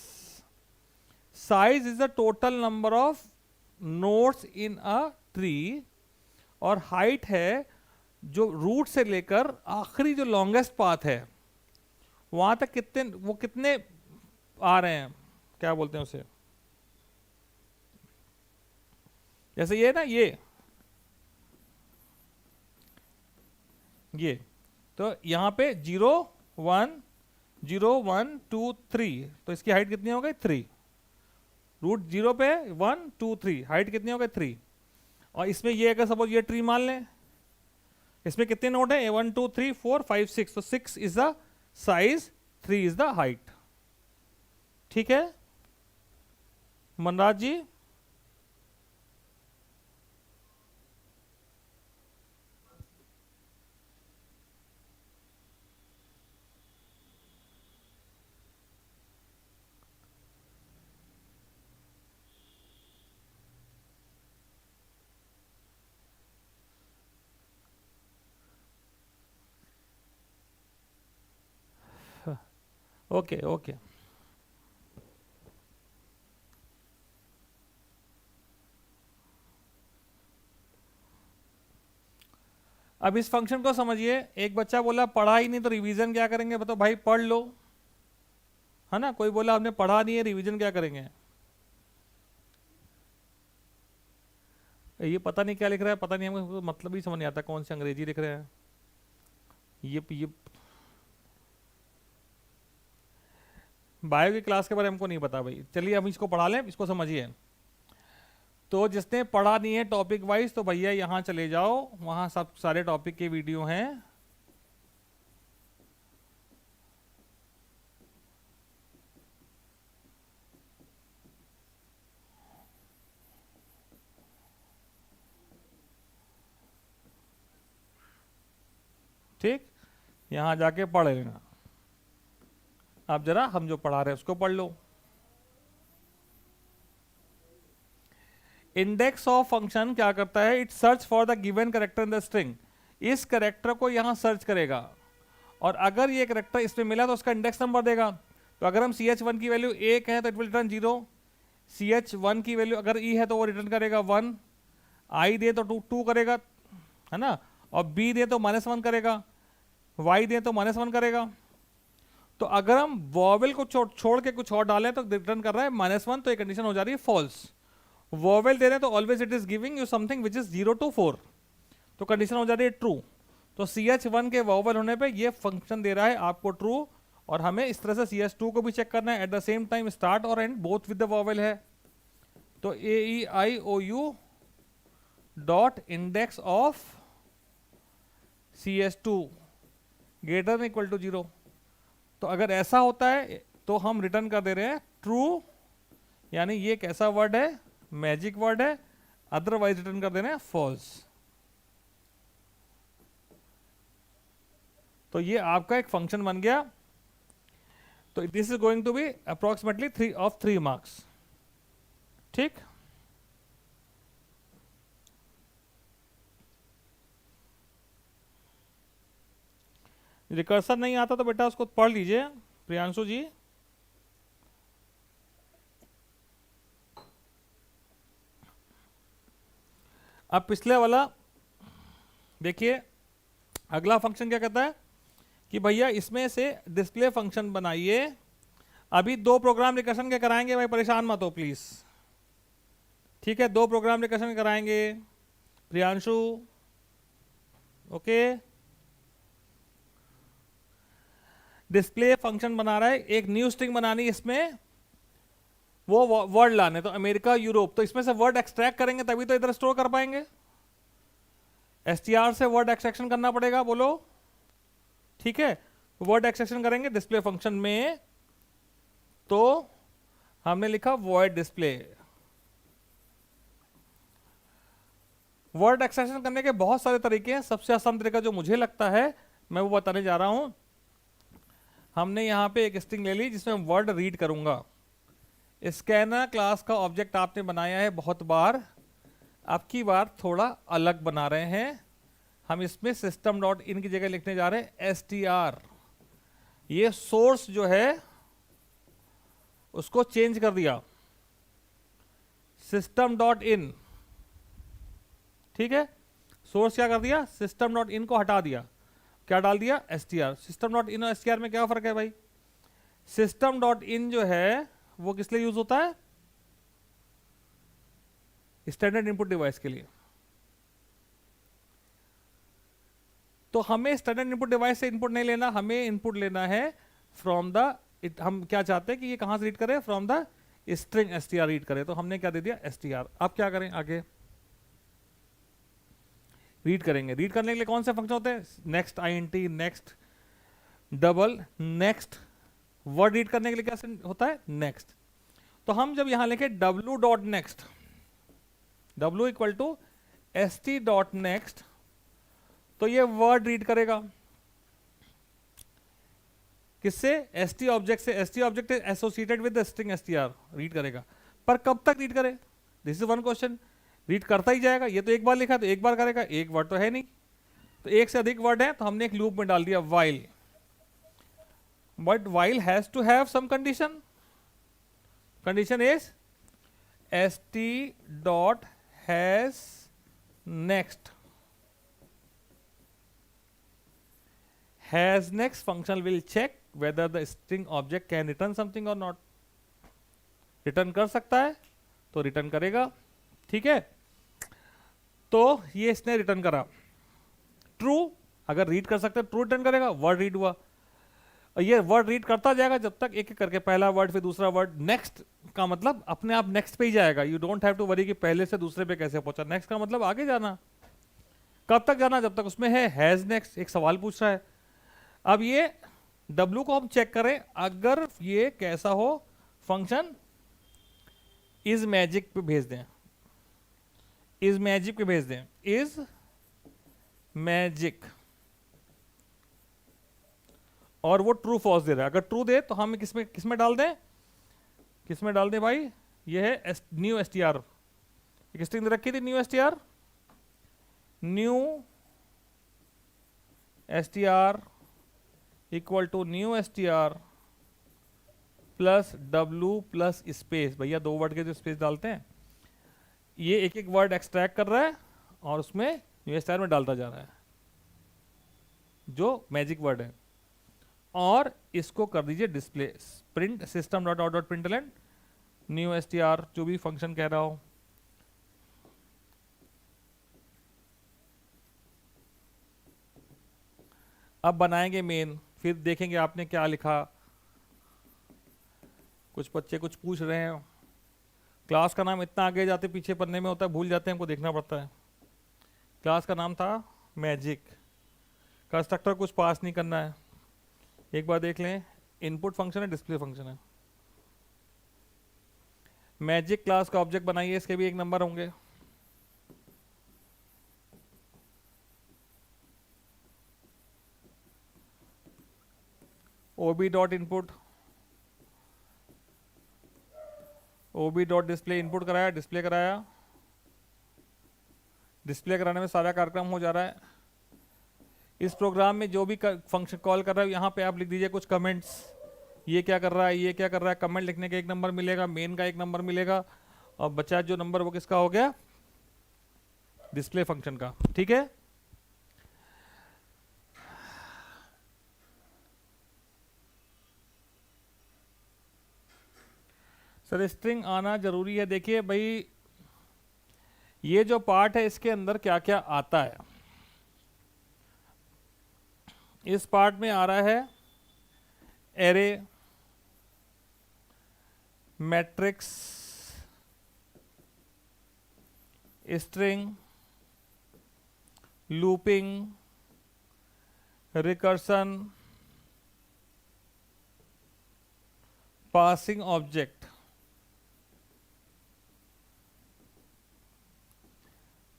Size is the total number of nodes in a tree, और हाइट है जो रूट से लेकर आखिरी जो लॉन्गेस्ट पाथ है वहां तक कितने, वो कितने आ रहे हैं, क्या बोलते हैं उसे, जैसे ये ना, ये तो यहां पे 0 1 0 1 2 3, तो इसकी हाइट कितनी हो गई 3। रूट 0 पे 1 2 3, हाइट कितनी हो गई 3। और इसमें ये अगर सपोज ये ट्री मान लें, इसमें कितने नोड है, 1 2 3 4 5 6, तो 6 is the size, 3 is the height. ठीक है मनराज जी? ओके ओके, अब इस फंक्शन को समझिए। एक बच्चा बोला पढ़ा ही नहीं तो रिवीजन क्या करेंगे, बताओ भाई पढ़ लो, है ना। कोई बोला हमने पढ़ा नहीं है, रिवीजन क्या करेंगे। ये पता नहीं क्या लिख रहा है, पता नहीं, हमको मतलब ही समझ नहीं आता, कौन सी अंग्रेजी लिख रहे हैं ये बायो की क्लास के बारे में हमको नहीं पता भाई। चलिए हम इसको पढ़ा लें, इसको समझिए। तो जिसने पढ़ा नहीं है टॉपिक वाइज, तो भैया यहाँ चले जाओ, वहाँ सब सारे टॉपिक के वीडियो हैं। ठीक, यहाँ जाके पढ़ लेना। अब जरा हम जो पढ़ा रहे हैं उसको पढ़ लो। इंडेक्स ऑफ फंक्शन क्या करता है, it search for the given character in the string. इस कैरेक्टर को यहां सर्च करेगा, और अगर ये कैरेक्टर इसमें मिला तो उसका इंडेक्स नंबर देगा। तो अगर हम CH1 की वैल्यू 1 है तो इट विल रिटर्न 0, CH1 की वैल्यू अगर E है तो वो रिटर्न करेगा 1, I दे तो 2 करेगा, है ना, और B दे तो -1 करेगा, Y दे तो -1 करेगा। तो अगर हम वॉवेल को छोड़ के कुछ और डालें तो रिटर्न कर रहा है -1, तो ये कंडीशन हो जा रही है फॉल्स। वॉवेल दे रहे हैं तो always it is giving you something which is 0 to 4, तो कंडीशन हो जा रही है ट्रू। तो CH1 के वॉवेल होने पे ये फंक्शन दे रहा है आपको ट्रू, और हमें इस तरह से CS2 को भी चेक करना है, at the same time start और end both with the vowel है। तो AEIOU dot index of CS2 greater than equal to 0। तो अगर ऐसा होता है तो हम रिटर्न कर दे रहे हैं ट्रू, यानी ये कैसा वर्ड है, मैजिक वर्ड है, अदरवाइज रिटर्न कर देना है फॉल्स। तो ये आपका एक फंक्शन बन गया। तो this is going to be approximately 3 of 3 marks. ठीक, रिकर्सर नहीं आता तो बेटा उसको पढ़ लीजिए प्रियांशु जी। अब पिछले वाला देखिए, अगला फंक्शन क्या कहता है कि भैया इसमें से डिस्प्ले फंक्शन बनाइए। अभी 2 प्रोग्राम रिकर्शन के कराएंगे भाई, परेशान मत हो प्लीज। ठीक है, 2 प्रोग्राम डिस्कशन कराएंगे प्रियांशु। ओके, डिस्प्ले फंक्शन बना रहा है, एक न्यू स्ट्रिंग बनानी है इसमें, वो वर्ड लाने, तो अमेरिका यूरोप, तो इसमें से वर्ड एक्सट्रैक्ट करेंगे तभी तो इधर स्टोर कर पाएंगे। str से वर्ड एक्सट्रैक्शन करना पड़ेगा, बोलो। ठीक है, वर्ड एक्सट्रैक्शन करेंगे डिस्प्ले फंक्शन में, तो हमने लिखा वॉइड डिस्प्ले। वर्ड एक्सट्रैक्शन करने के बहुत सारे तरीके हैं, सबसे आसान तरीका जो मुझे लगता है मैं वो बताने जा रहा हूं। हमने यहां पे एक स्ट्रिंग ले ली जिसमें वर्ड रीड करूंगा। स्कैनर क्लास का ऑब्जेक्ट आपने बनाया है बहुत बार, अब की बार थोड़ा अलग बना रहे हैं। हम इसमें सिस्टम डॉट इन की जगह लिखने जा रहे हैं str। ये सोर्स जो है उसको चेंज कर दिया, सिस्टम डॉट इन। ठीक है, सोर्स क्या कर दिया, सिस्टम डॉट इन को हटा दिया, क्या डाल दिया, str। सिस्टम डॉट इन और str में क्या फर्क है भाई? सिस्टम डॉट इन जो है वो किस लिए यूज होता है? स्टैंडर्ड इनपुट डिवाइस के लिए। तो हमें स्टैंडर्ड इनपुट डिवाइस से इनपुट नहीं लेना, हमें इनपुट लेना है फ्रॉम द, हम क्या चाहते हैं कि ये कहां से रीड करे, from the string str read करे, तो हमने क्या दे दिया, str। अब क्या करें आगे, रीड करेंगे। रीड करने के लिए कौन से फंक्शन होते हैं, next int, next double, next. Word read करने के लिए क्या होता है, नेक्स्ट। तो हम जब यहां लिखे w dot next, w equal to st dot next, तो ये वर्ड रीड करेगा किससे, st ऑब्जेक्ट से। st object is associated with the string str, read करेगा। पर कब तक रीड करे, this is one question. Read करता ही जाएगा, ये तो एक बार लिखा तो एक बार करेगा, एक वर्ड तो है नहीं, तो एक से अधिक वर्ड है, तो हमने एक लूप में डाल दिया while। But while has to have some condition. Condition is st dot has next. Has next function will check whether the string object can return something or not। Return कर सकता है तो रिटर्न करेगा। ठीक है, तो ये इसने रिटर्न करा ट्रू, अगर रीड कर सकते ट्रू रिटर्न करेगा, वर्ड रीड हुआ। और ये वर्ड रीड करता जाएगा जब तक एक एक करके, पहला वर्ड फिर दूसरा वर्ड। नेक्स्ट का मतलब अपने आप नेक्स्ट पे ही जाएगा, you don't have to worry कि पहले से दूसरे पे कैसे पहुंचा। नेक्स्ट का मतलब आगे जाना। कब तक जाना, जब तक उसमें है हैज नेक्स्ट। एक सवाल पूछ रहा है, अब ये W को हम चेक करें, अगर ये कैसा हो, फंक्शन इज मैजिक पे भेज दें, इज मैजिक पे भेज दें, इज मैजिक, और वो ट्रू फॉल्स दे रहा है। अगर ट्रू दे तो हम किसमें किसमें डाल दें, किसमें डाल दें भाई, ये है न्यू str। एक स्ट्रिंग दे रखी थी new str, new str equal to new str plus w plus space. भैया 2 वर्ड के जो स्पेस डालते हैं, ये एक एक वर्ड एक्सट्रैक्ट कर रहा है और उसमें न्यू str में डालता जा रहा है जो मैजिक वर्ड है। और इसको कर दीजिए display, print system dot out dot println new str, जो भी फंक्शन कह रहा हो। अब बनाएंगे मेन, फिर देखेंगे आपने क्या लिखा। कुछ बच्चे कुछ पूछ रहे हैं, क्लास का नाम इतना आगे जाते पीछे पन्ने में होता है, भूल जाते हैं, हमको देखना पड़ता है। क्लास का नाम था मैजिक, कंस्ट्रक्टर कुछ पास नहीं करना है। एक बार देख लें, इनपुट फंक्शन है, डिस्प्ले फंक्शन है। मैजिक क्लास का ऑब्जेक्ट बनाइए, इसके भी 1 नंबर होंगे। ओबी डॉट इनपुट, ओबी डॉट डिस्प्ले, इनपुट कराया, डिस्प्ले कराया। डिस्प्ले कराने में सारा कार्यक्रम हो जा रहा है। इस प्रोग्राम में जो भी फंक्शन कॉल कर रहा है, यहाँ पे आप लिख दीजिए कुछ कमेंट्स, ये क्या कर रहा है, ये क्या कर रहा है। कमेंट लिखने का 1 नंबर मिलेगा, मेन का 1 नंबर मिलेगा, और बचा जो नंबर वो किसका हो गया, डिस्प्ले फंक्शन का। ठीक है, सर स्ट्रिंग आना जरूरी है। देखिए भाई, ये जो पार्ट है इसके अंदर क्या क्या आता है, इस पार्ट में आ रहा है array, matrix, string, looping, recursion, passing object.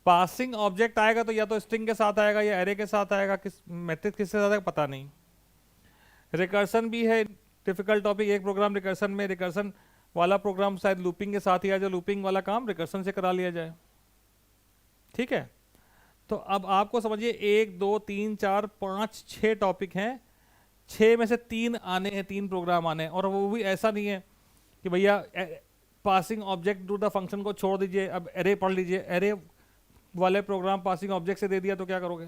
Passing object आएगा तो या तो स्ट्रिंग के साथ आएगा या एरे के साथ आएगा, किस मैट्रिक्स किसके साथ आएगा पता नहीं। रिकर्सन भी है डिफिकल्ट टॉपिक, एक प्रोग्राम रिकर्सन में, रिकर्सन वाला प्रोग्राम शायद लूपिंग के साथ ही आ जाए, लूपिंग वाला काम रिकर्सन से करा लिया जाए। ठीक है, तो अब आपको समझिए 1 2 3 4 5 6 टॉपिक हैं, 6 में से 3 आने हैं, 3 प्रोग्राम आने हैं, और वो भी ऐसा नहीं है कि भैया passing object to the function को छोड़ दीजिए, अब एरे पढ़ लीजिए। एरे वाले प्रोग्राम पासिंग ऑब्जेक्ट से दे दिया तो क्या करोगे?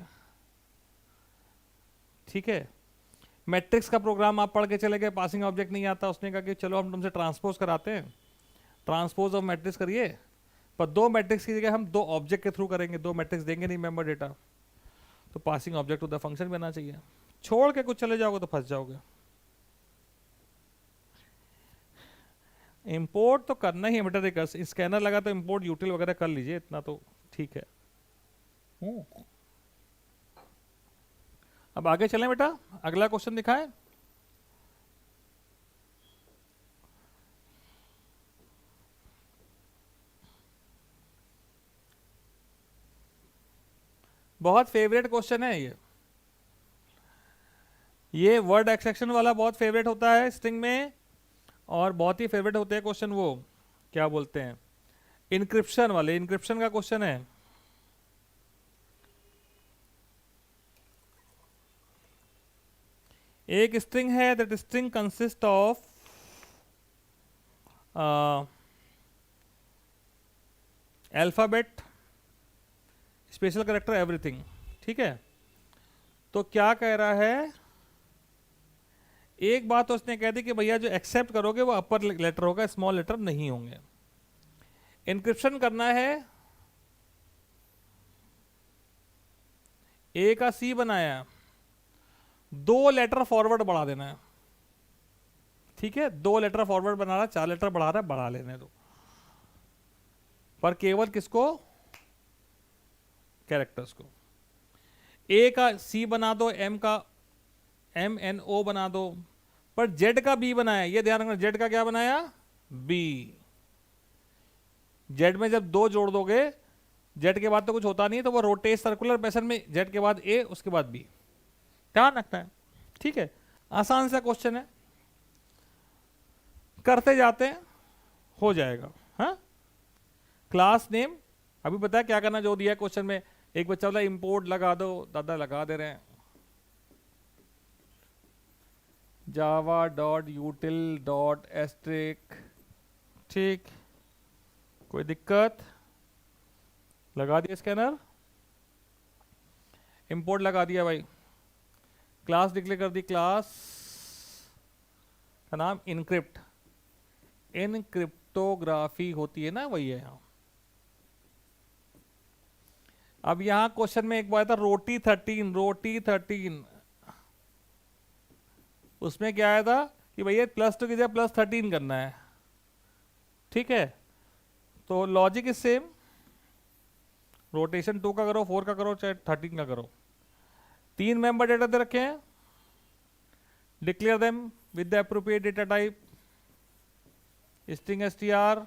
ठीक है, मैट्रिक्स का प्रोग्राम आप पढ़ के चले गए, पासिंग ऑब्जेक्ट नहीं आता, उसने कहा कि चलो हम तुमसे ट्रांसपोज कराते हैं, ट्रांसपोज ऑफ मैट्रिक्स करिए, पर 2 मैट्रिक्स की जगह हम 2 ऑब्जेक्ट के थ्रू करेंगे, 2 मैट्रिक्स देंगे नहीं मेंबर डेटा, तो passing object to the function भी आना चाहिए। छोड़ के कुछ चले जाओगे तो फंस जाओगे। इंपोर्ट तो करना ही है बेटा, देखा स्कैनर लगा तो इंपोर्ट यूटिल वगैरह कर लीजिए, इतना तो ठीक है। अब आगे चलें बेटा, अगला क्वेश्चन दिखाएं। बहुत फेवरेट क्वेश्चन है ये वर्ड एक्सट्रैक्शन वाला बहुत फेवरेट होता है स्ट्रिंग में, और बहुत ही फेवरेट होते हैं क्वेश्चन वो क्या बोलते हैं इनक्रिप्शन वाले। इनक्रिप्शन का क्वेश्चन है, एक स्ट्रिंग है, that string consist of alphabet, special character, everything. ठीक है, तो क्या कह रहा है, एक बात तो उसने कह दी कि भैया जो एक्सेप्ट करोगे वो अपर लेटर होगा, स्मॉल लेटर नहीं होंगे। इनक्रिप्शन करना है, ए का सी बनाया, 2 लेटर फॉरवर्ड बढ़ा देना है। ठीक है, 2 लेटर फॉरवर्ड बना रहा है, 4 लेटर बढ़ा रहा है, बढ़ा लेने दो, पर केवल किसको? कैरेक्टर्स को। ए का सी बना दो, एम का एम एन ओ बना दो, पर जेड का बी बनाया, ये ध्यान रखना, जेड का क्या बनाया? बी। जेड में जब 2 जोड़ दोगे, जेड के बाद तो कुछ होता नहीं है, तो वो रोटेट सर्कुलर पैटर्न में जेड के बाद ए, उसके बाद बी, ध्यान रखना है। ठीक है, आसान सा क्वेश्चन है, करते जाते हैं, हो जाएगा। हाँ, क्लास नेम अभी पता है क्या करना, जो दिया क्वेश्चन में। एक बच्चा बोला इंपोर्ट लगा दो, दादा लगा दे रहे हैं, Java dot util dot asterisk. ठीक, कोई दिक्कत? लगा दिया स्कैनर, इंपोर्ट लगा दिया भाई, क्लास डिक्लेयर कर दी, क्लास का नाम इनक्रिप्ट, इनक्रिप्टोग्राफी होती है ना, वही है यहाँ। अब यहां क्वेश्चन में एक बात था, रोटी 13, रोटी 13, उसमें क्या आया था कि भैया +2 की जगह +13 करना है। ठीक है, तो लॉजिक इज सेम, रोटेशन 2 का करो, 4 का करो, चाहे 13 का करो। 3 मेंबर डेटा दे रखे हैं, declare them with the appropriate data type, string str,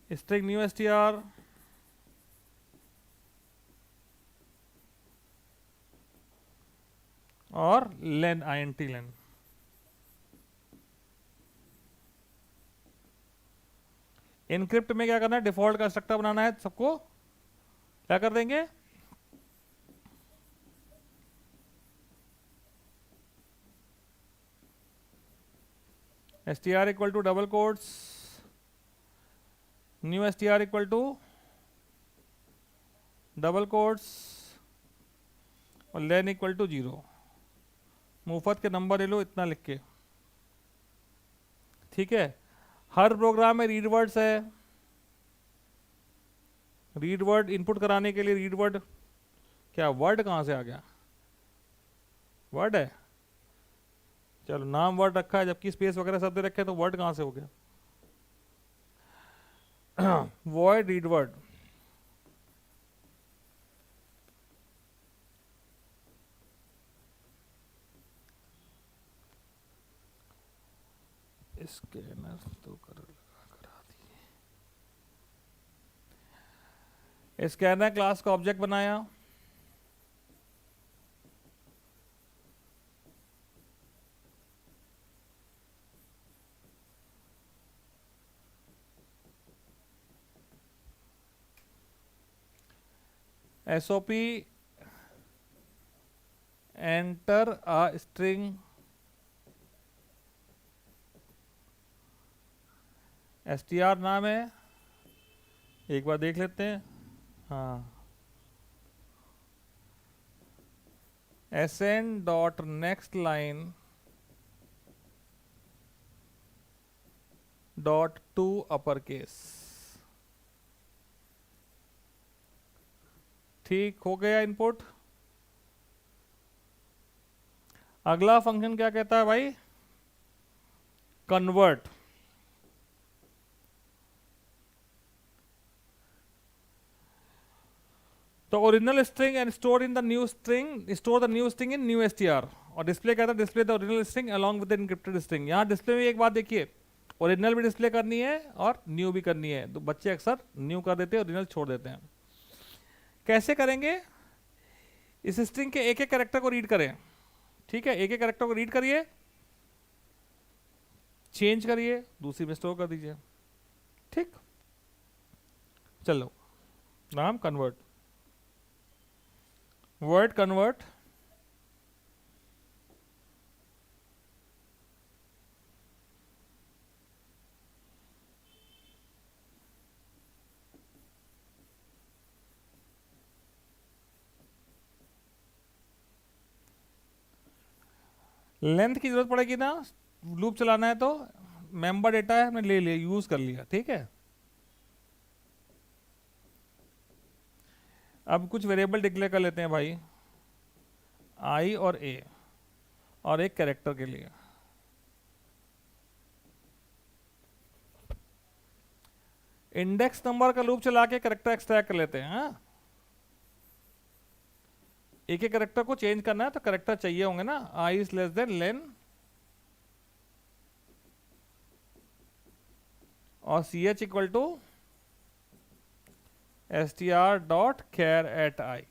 string new str, और len int len। इनक्रिप्ट में क्या करना है, डिफॉल्ट कंस्ट्रक्टर बनाना है, सबको क्या कर देंगे, str equal to double quotes, new str equal to double quotes, और len इक्वल टू 0, मुफ्त के नंबर ले लो इतना लिख के। ठीक है, हर प्रोग्राम में रीड वर्ड्स है, रीड वर्ड इनपुट कराने के लिए रीड वर्ड, क्या वर्ड कहाँ से आ गया, वर्ड है, चलो नाम वर्ड रखा है जबकि स्पेस वगैरह सब दे रखे हैं, तो वर्ड कहाँ से हो गया, वॉइड रीड वर्ड। स्कैनर तो करा दिए। स्कैनर क्लास का ऑब्जेक्ट बनाया, SOP enter a string str नाम है, एक बार देख लेते हैं। हाँ, sn dot next line dot to upper case, ठीक हो गया इनपुट। अगला फंक्शन क्या कहता है भाई, कन्वर्ट। तो original string and store in the new string, store the new string in new str, और डिस्प्ले कहता है display the original string along with the encrypted string. यहाँ डिस्प्ले में एक बात देखिए, ओरिजिनल भी डिस्प्ले करनी है और न्यू भी करनी है, तो बच्चे अक्सर न्यू कर देते हैं, ओरिजिनल छोड़ देते हैं। कैसे करेंगे, इस स्ट्रिंग के एक एक कैरेक्टर को रीड करें, ठीक है, एक एक कैरेक्टर को रीड करिए, चेंज करिए, दूसरी में स्टोर कर दीजिए, ठीक। चलो नाम कन्वर्ट, वर्ड कन्वर्ट, लेंथ की जरूरत पड़ेगी ना, लूप चलाना है तो मेंबर डेटा है हमने ले लिया, यूज कर लिया, ठीक है। अब कुछ वेरिएबल डिक्लेयर कर लेते हैं भाई, आई और ए, और एक कैरेक्टर के लिए। इंडेक्स नंबर का लूप चला के कैरेक्टर एक्सट्रैक्ट कर लेते हैं। हाँ, एक एक कैरेक्टर को चेंज करना है तो कैरेक्टर चाहिए होंगे ना, i is less than len और c h equal to str dot char at i.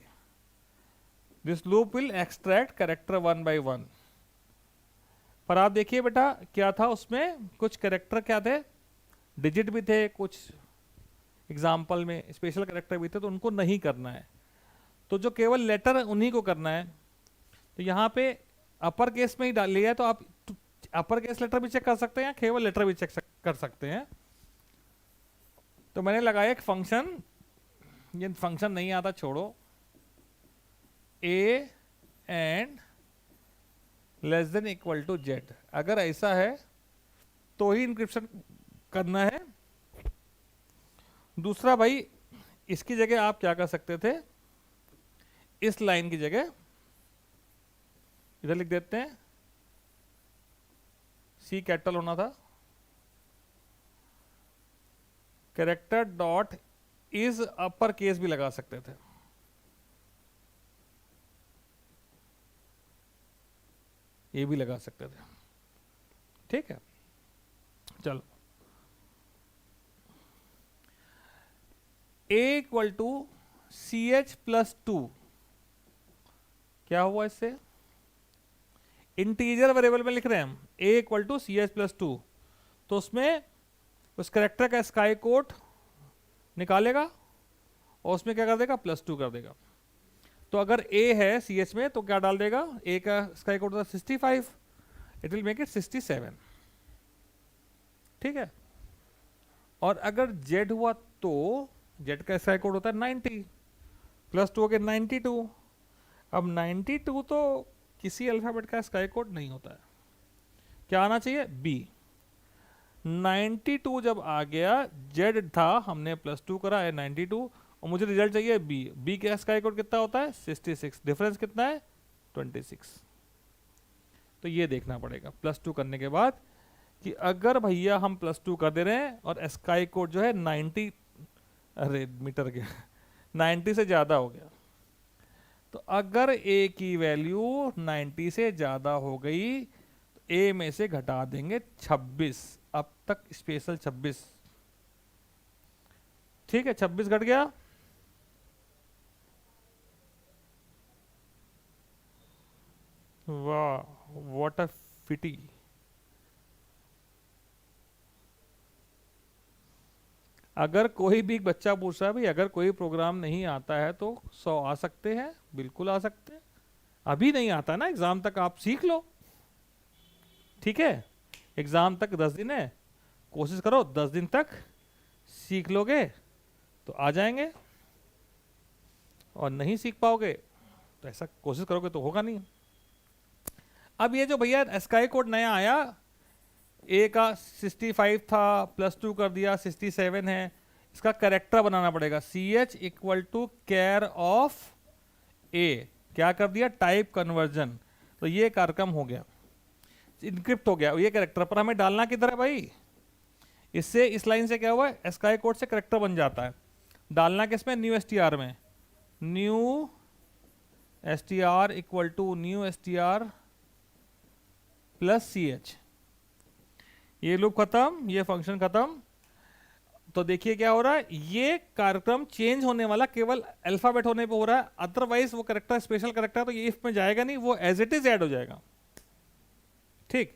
This loop will extract character one by one. पर आप देखिए बेटा क्या था उसमें, कुछ कैरेक्टर क्या थे, डिजिट भी थे, कुछ एग्जाम्पल में स्पेशल कैरेक्टर भी थे, तो उनको नहीं करना है, तो जो केवल लेटर उन्हीं को करना है। तो यहाँ पे अपर केस में ही डाल लिया है, तो आप अपर केस लेटर भी चेक कर सकते हैं, केवल लेटर भी चेक कर सकते हैं। तो मैंने लगाया एक फंक्शन, ये फंक्शन नहीं आता छोड़ो, a and less than equal to z, अगर ऐसा है तो ही इंक्रिप्शन करना है। दूसरा भाई, इसकी जगह आप क्या कर सकते थे, इस लाइन की जगह इधर लिख देते हैं, सी कैपिटल होना था, character dot is upper case भी लगा सकते थे, ये भी लगा सकते थे, ठीक है। चलो, a equal to c h plus two, क्या हुआ इससे, इंटीजर वेरिएबल में लिख रहे हैं हम, a equal to c h plus two, तो उसमें उस कैरेक्टर का स्काई कोड निकालेगा और उसमें क्या कर देगा, प्लस टू कर देगा। तो अगर a है सी एच में तो क्या डाल देगा, a का स्काई कोड था 65, इट विल मेक इट 67, ठीक है। और अगर z हुआ तो z का स्काई कोड होता है 90, प्लस टू हो गया 92। अब 92 तो किसी अल्फाबेट का स्काई कोड नहीं होता है, क्या आना चाहिए, b। 92 जब आ गया, z था, हमने प्लस टू करा है 92, और मुझे रिजल्ट चाहिए बी। बी का स्काई कोड कितना होता है 66, डिफरेंस कितना है 26। तो ये देखना पड़ेगा +2 करने के बाद कि अगर भैया हम +2 कर दे रहे हैं और स्काई कोड जो है 90, अरे मीटर के 90 से ज़्यादा हो गया, तो अगर ए की वैल्यू 90 से ज़्यादा हो गई तो ए में से घटा देंगे 26, अब तक स्पेशल 26, ठीक है 26 घट गया। वाह व्हाट अ फिटी। अगर कोई भी बच्चा पूछ रहा है भाई अगर कोई प्रोग्राम नहीं आता है तो 100 आ सकते हैं, बिल्कुल आ सकते हैं। अभी नहीं आता ना, एग्जाम तक आप सीख लो, ठीक है। एग्जाम तक 10 दिन है, कोशिश करो 10 दिन तक सीख लोगे तो आ जाएंगे, और नहीं सीख पाओगे तो ऐसा कोशिश करोगे तो होगा नहीं। अब ये जो भैया स्काई कोड नया आया, ए का 65 था, +2 कर दिया 67 है, इसका करेक्टर बनाना पड़ेगा। CH = कैर ऑफ ए, क्या कर दिया टाइप कन्वर्जन, तो ये कार्यक्रम हो गया, इनक्रिप्ट हो गया। ये करेक्टर पर हमें डालना किधर है भाई, इससे इस लाइन से क्या हुआ स्काई कोड से करेक्टर बन जाता है। डालना किसमें न्यू STR में, new STR = new STR +CH, ये लूप खत्म, ये फंक्शन खत्म। तो देखिए क्या हो रहा है, ये कार्यक्रम चेंज होने वाला केवल अल्फाबेट होने पे हो रहा है, अदरवाइज वो करेक्टर स्पेशल करेक्टर तो ये इफ में जाएगा नहीं, वो एज इट इज ऐड हो जाएगा, ठीक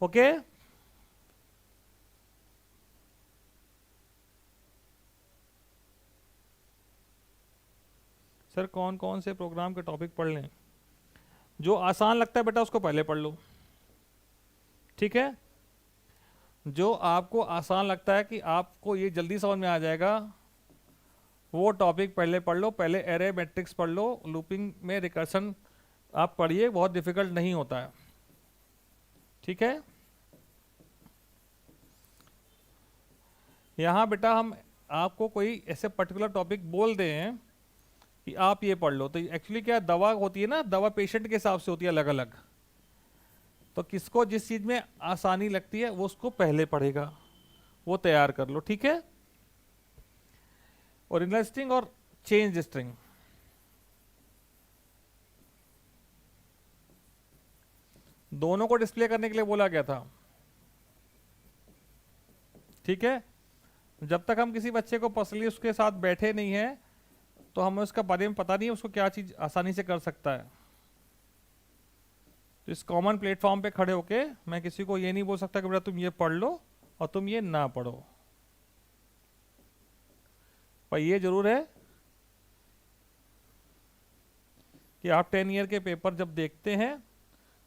ओके। सर कौन कौन से प्रोग्राम के टॉपिक पढ़ लें, जो आसान लगता है बेटा उसको पहले पढ़ लो, ठीक है। जो आपको आसान लगता है कि आपको ये जल्दी समझ में आ जाएगा वो टॉपिक पहले पढ़ लो। पहले एरे मैट्रिक्स पढ़ लो, लूपिंग में रिकर्सन आप पढ़िए, बहुत डिफिकल्ट नहीं होता है, ठीक है। यहाँ बेटा हम आपको कोई ऐसे पर्टिकुलर टॉपिक बोल दें कि आप ये पढ़ लो, तो एक्चुअली क्या दवा होती है ना, दवा पेशेंट के हिसाब से होती है अलग अलग, तो किसको जिस चीज में आसानी लगती है वो उसको पहले पढ़ेगा, वो तैयार कर लो, ठीक है। ओरिजिनल स्ट्रिंग और चेंज स्ट्रिंग, दोनों को डिस्प्ले करने के लिए बोला गया था, ठीक है। जब तक हम किसी बच्चे को पर्सनली उसके साथ बैठे नहीं हैं तो हमें उसका बारे में पता नहीं है उसको क्या चीज आसानी से कर सकता है। तो इस कॉमन प्लेटफॉर्म पे खड़े होके मैं किसी को ये नहीं बोल सकता कि बेटा तुम ये पढ़ लो और तुम ये ना पढ़ो, पर ये जरूर है कि आप 10 ईयर के पेपर जब देखते हैं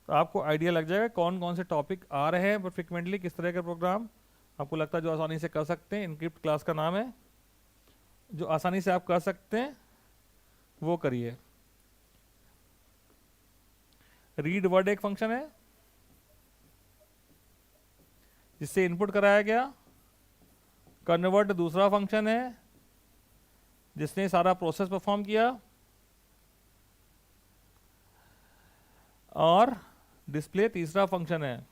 तो आपको आइडिया लग जाएगा कौन कौन से टॉपिक आ रहे हैं फ्रिक्वेंटली, किस तरह के प्रोग्राम आपको लगता है जो आसानी से कर सकते हैं। इनक्रिप्ट क्लास का नाम है, जो आसानी से आप कर सकते हैं वो करिए। रीड वर्ड एक फंक्शन है जिससे इनपुट कराया गया, कन्वर्ट दूसरा फंक्शन है जिसने सारा प्रोसेस परफॉर्म किया, और डिस्प्ले तीसरा फंक्शन है,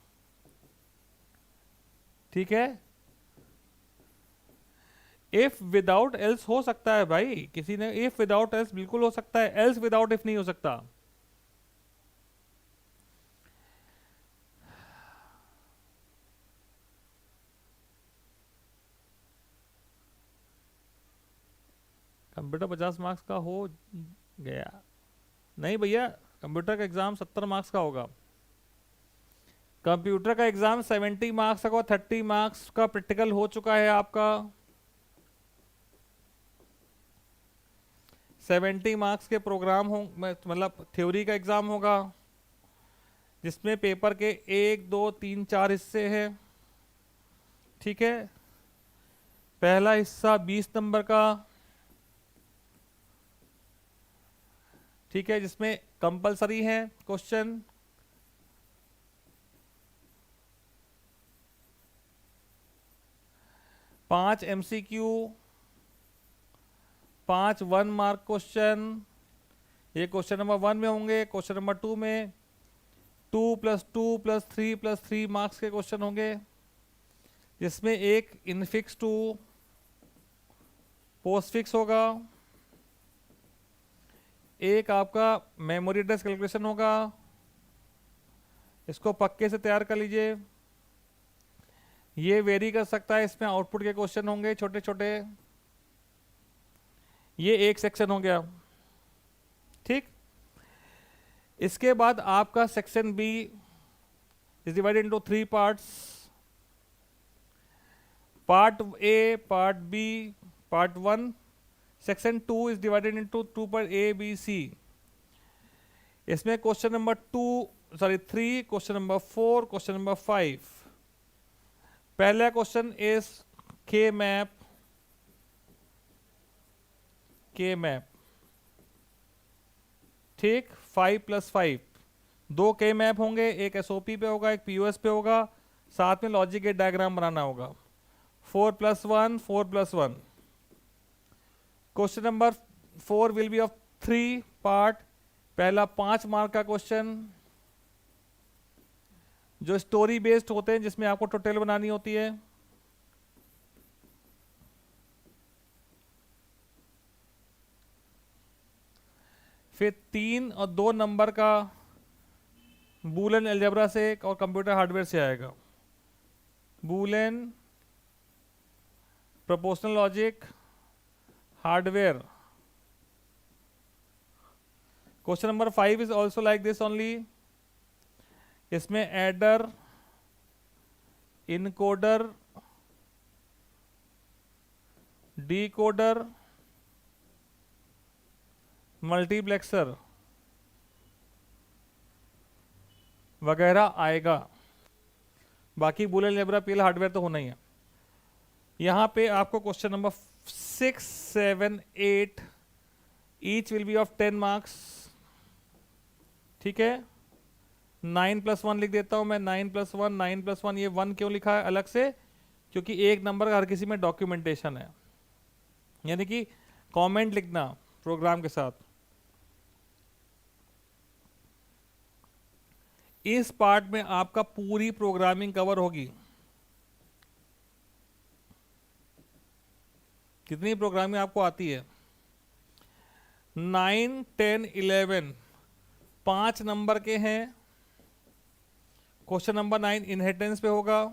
ठीक है। इफ विदाउट एल्स हो सकता है भाई, किसी ने इफ विदाउट एल्स बिल्कुल हो सकता है, एल्स विदाउट इफ नहीं हो सकता। कंप्यूटर 50 मार्क्स का हो गया, नहीं भैया कंप्यूटर का एग्जाम 70 मार्क्स का होगा। कंप्यूटर का एग्जाम 70 मार्क्स का, 30 मार्क्स का प्रैक्टिकल हो चुका है आपका। 70 मार्क्स के प्रोग्राम हो, मतलब थ्योरी का एग्जाम होगा जिसमें पेपर के 1 2 3 4 हिस्से हैं, ठीक है। पहला हिस्सा 20 नंबर का, ठीक है, जिसमें कंपलसरी है क्वेश्चन, पांच MCQ, 5 1 मार्क क्वेश्चन, ये क्वेश्चन नंबर 1 में होंगे। क्वेश्चन नंबर 2 में 2 + 2 + 3 + 3 मार्क्स के क्वेश्चन होंगे, जिसमें एक इनफिक्स टू पोस्ट फिक्स होगा, एक आपका मेमोरी एड्रेस कैलकुलेशन होगा। इसको पक्के से तैयार कर लीजिए। ये वेरी कर सकता है, इसमें आउटपुट के क्वेश्चन होंगे छोटे छोटे। ये एक सेक्शन हो गया, ठीक। इसके बाद आपका section B is divided into 3 parts. Part A, part B, part 1। Section 2 is divided into 2 part A B C. इसमें question number 3, question number 4, question number 5। पहला क्वेश्चन इज के मैप, ठीक। 5 + 5, 2 के मैप होंगे, एक एसओपी पे होगा, एक पीओएस पे होगा, साथ में लॉजिक गेट डायग्राम बनाना होगा। 4 + 1, 4 + 1। Question number 4 will be of 3 part. पहला 5 मार्क का क्वेश्चन जो स्टोरी बेस्ड होते हैं, जिसमें आपको टोटल बनानी होती है। फिर 3 और 2 नंबर का बूलियन अलजेब्रा से और कंप्यूटर हार्डवेयर से आएगा। Boolean, proportional logic, hardware. Question number 5 is also like this only. इसमें एडर, इनकोडर, डीकोडर, मल्टीप्लेक्सर वगैरह आएगा। बाकी बूलियन अलजेब्रा, पीएल, हार्डवेयर तो होना ही है। यहां पे आपको question number 6, 7, 8 each will be of 10 marks, ठीक है। 9 + 1 लिख देता हूं मैं। 9 + 1, 9 + 1। ये 1 क्यों लिखा है अलग से? क्योंकि एक नंबर का हर किसी में डॉक्यूमेंटेशन है, यानी कि कमेंट लिखना प्रोग्राम के साथ। इस पार्ट में आपका पूरी प्रोग्रामिंग कवर होगी। कितनी प्रोग्रामिंग आपको आती है? 9, 10, 11 5 नंबर के हैं। क्वेश्चन नंबर 9 इनहेरिटेंस पे होगा,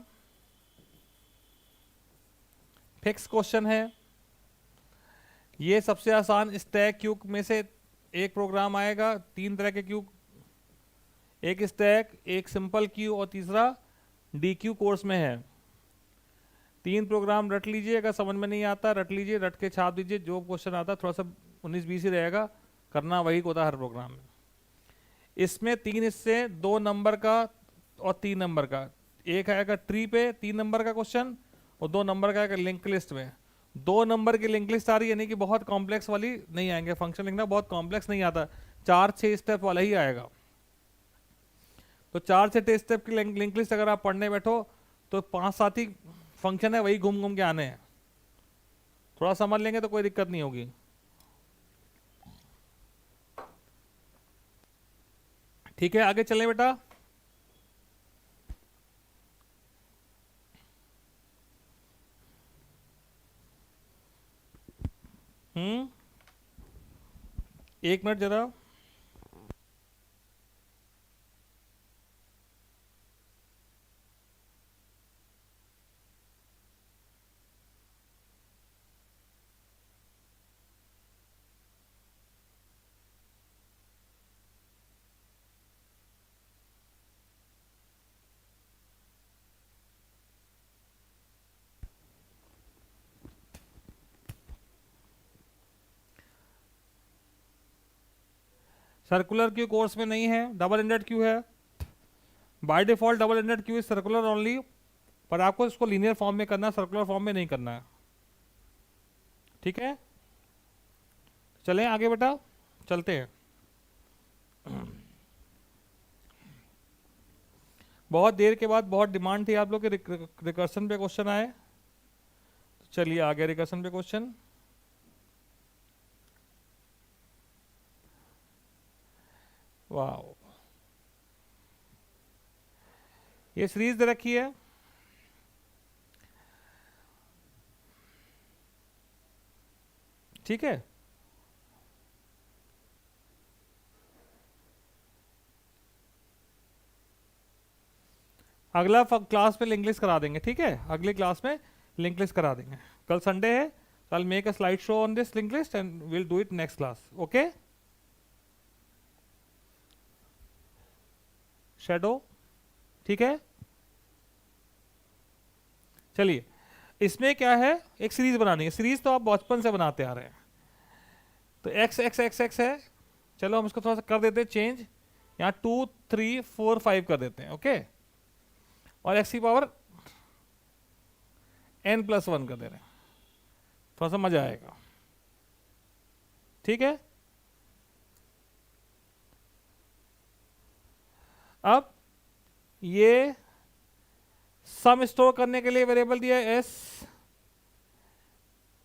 फिक्स क्वेश्चन है। ये सबसे आसान स्टैक क्यू में से एक प्रोग्राम आएगा। 3 तरह के क्यू, एक स्टैक, एक सिंपल क्यू और तीसरा डी क्यू कोर्स में है। 3 प्रोग्राम रट लीजिए, अगर समझ में नहीं आता रट लीजिए, रट के छाप दीजिए। जो क्वेश्चन आता थोड़ा सा 19-20 ही रहेगा, करना वही होता है हर प्रोग्राम में। इसमें 3 हिस्से, 2 नंबर का और 3 नंबर का। एक आएगा ट्री पे 3 नंबर का क्वेश्चन, और 2 नंबर का आएगा लिंक लिस्ट में। 2 नंबर की लिंक लिस्ट आ रही है, यानी कि बहुत कॉम्प्लेक्स वाली नहीं आएंगे। फंक्शन लिखना बहुत कॉम्प्लेक्स नहीं आता, 4-6 स्टेप वाला ही आएगा। तो 4 से 6 स्टेप की लिंक लिस्ट अगर आप पढ़ने बैठो तो 5-7 ही फंक्शन है, वही घूम घूम के आने हैं। थोड़ा समझ लेंगे तो कोई दिक्कत नहीं होगी। ठीक है, आगे चलें बेटा। एक मिनट जरा। सर्कुलर क्यू कोर्स में नहीं है, डबल एंडेड क्यू है। By default double ended queue is circular only, पर आपको इसको लीनियर फॉर्म में करना है, सर्कुलर फॉर्म में नहीं करना है। ठीक है, चलें आगे बेटा, चलते हैं। बहुत देर के बाद बहुत डिमांड थी आप लोग के रिकर्सन पे क्वेश्चन आए, तो चलिए आगे रिकर्सन पे क्वेश्चन। वाह, ये सीरीज दे रखी है, ठीक है। अगला क्लास में लिंक लिस्ट करा देंगे, ठीक है, अगली क्लास में लिंक लिस्ट करा देंगे। कल संडे है, so I'll make a slideshow on this link list and we'll do it next class, okay? Shadow, ठीक है। चलिए, इसमें क्या है, एक सीरीज बनानी है। सीरीज तो आप बचपन से बनाते आ रहे हैं, तो x x x x है, चलो हम इसको थोड़ा सा कर देते हैं चेंज, यहाँ 2 3 4 5 कर देते हैं, ओके। और x की पावर n+1 कर दे रहे हैं, थोड़ा सा मजा आएगा, ठीक है। अब ये सम स्टोर करने के लिए वेरिएबल दिया है s,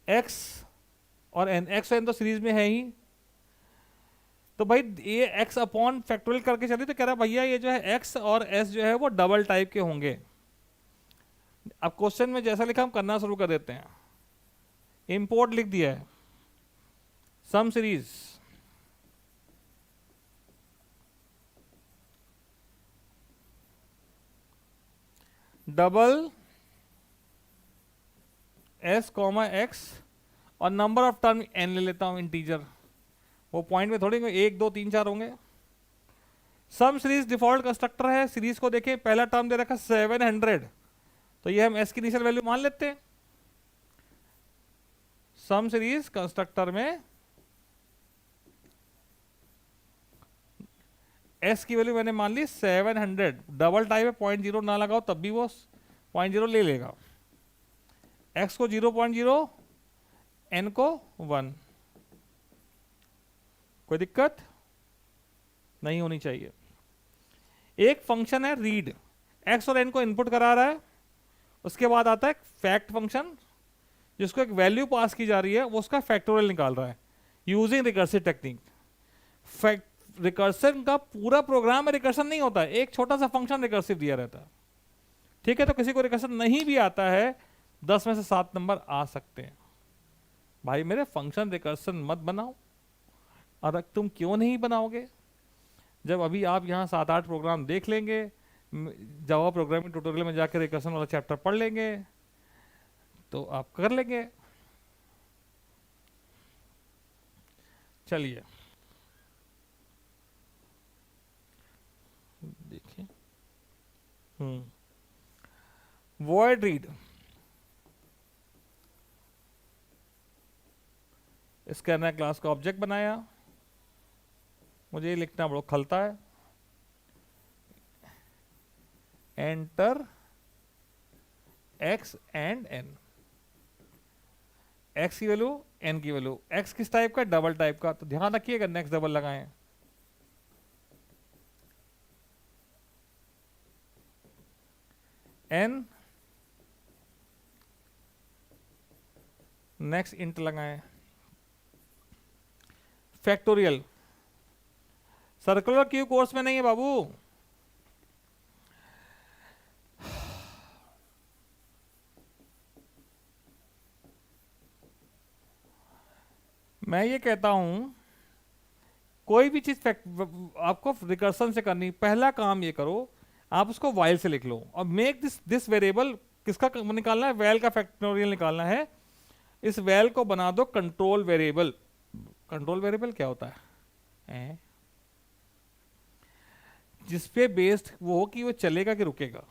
x और n, x और n तो सीरीज में है ही, तो भाई ये x अपॉन फैक्टोरियल करके चलिए, तो कह रहा भैया ये जो है x और s जो है वो डबल टाइप के होंगे। अब क्वेश्चन में जैसा लिखा हम करना शुरू कर देते हैं। इंपोर्ट लिख दिया है, sum series double s comma x और नंबर ऑफ टर्म n ले लेता हूं इंटीजर, वो पॉइंट में थोड़ी 1 2 3 4 होंगे। सम सीरीज डिफॉल्ट कंस्ट्रक्टर है, सीरीज को देखें, पहला टर्म दे रखा 700, तो ये हम s की इनिशियल वैल्यू मान लेते हैं। सम सीरीज कंस्ट्रक्टर में s की वैल्यू मैंने मान ली 700, डबल टाइप है, 0.0 ना लगाओ तब भी वो 0.0 ले लेगा, x को 0.0, n को 1, कोई दिक्कत नहीं होनी चाहिए। एक फंक्शन है रीड, x और n को इनपुट करा रहा है, उसके बाद आता है फैक्ट फंक्शन, जिसको एक वैल्यू पास की जा रही है, वो उसका फैक्टोरियल निकाल रहा है यूजिंग रिकर्सिव टेक्निक। रिकर्सन का पूरा प्रोग्राम में रिकर्सन नहीं होता है, एक छोटा सा फंक्शन रिकर्सिव दिया रहता है, ठीक है। तो किसी को रिकर्सन नहीं भी आता है, 10 में से 7 नंबर आ सकते हैं। भाई मेरे फंक्शन रिकर्सन मत बनाओ, और तुम क्यों नहीं बनाओगे, जब अभी आप यहाँ 7-8 प्रोग्राम देख लेंगे, जावा प्रोग्रामिंग ट्यूटोरियल में जाकर रिकर्सन वाला चैप्टर पढ़ लेंगे, तो आप कर लेंगे। चलिए देखिए, वॉइड रीड, स्कैनर क्लास का ऑब्जेक्ट बनाया, मुझे ये लिखना बड़ा खलता है, enter x and n, x की वैल्यू n की वैल्यू, x किस टाइप का, डबल टाइप का, तो ध्यान रखिएगा नेक्स्ट डबल लगाएं, n नेक्स्ट इंट लगाएं, फैक्टोरियल। सर्कुलर क्यू कोर्स में नहीं है बाबू, मैं ये कहता हूं कोई भी चीज आपको रिकर्सन से करनी, पहला काम ये करो, आप उसको वाइल से लिख लो और मेक दिस वेरिएबल, किसका निकालना है, वैल का फैक्टोरियल निकालना है। इस वैल को बना दो कंट्रोल वेरिएबल। कंट्रोल वेरिएबल क्या होता है, जिसपे बेस्ड वो हो कि वो चलेगा कि रुकेगा,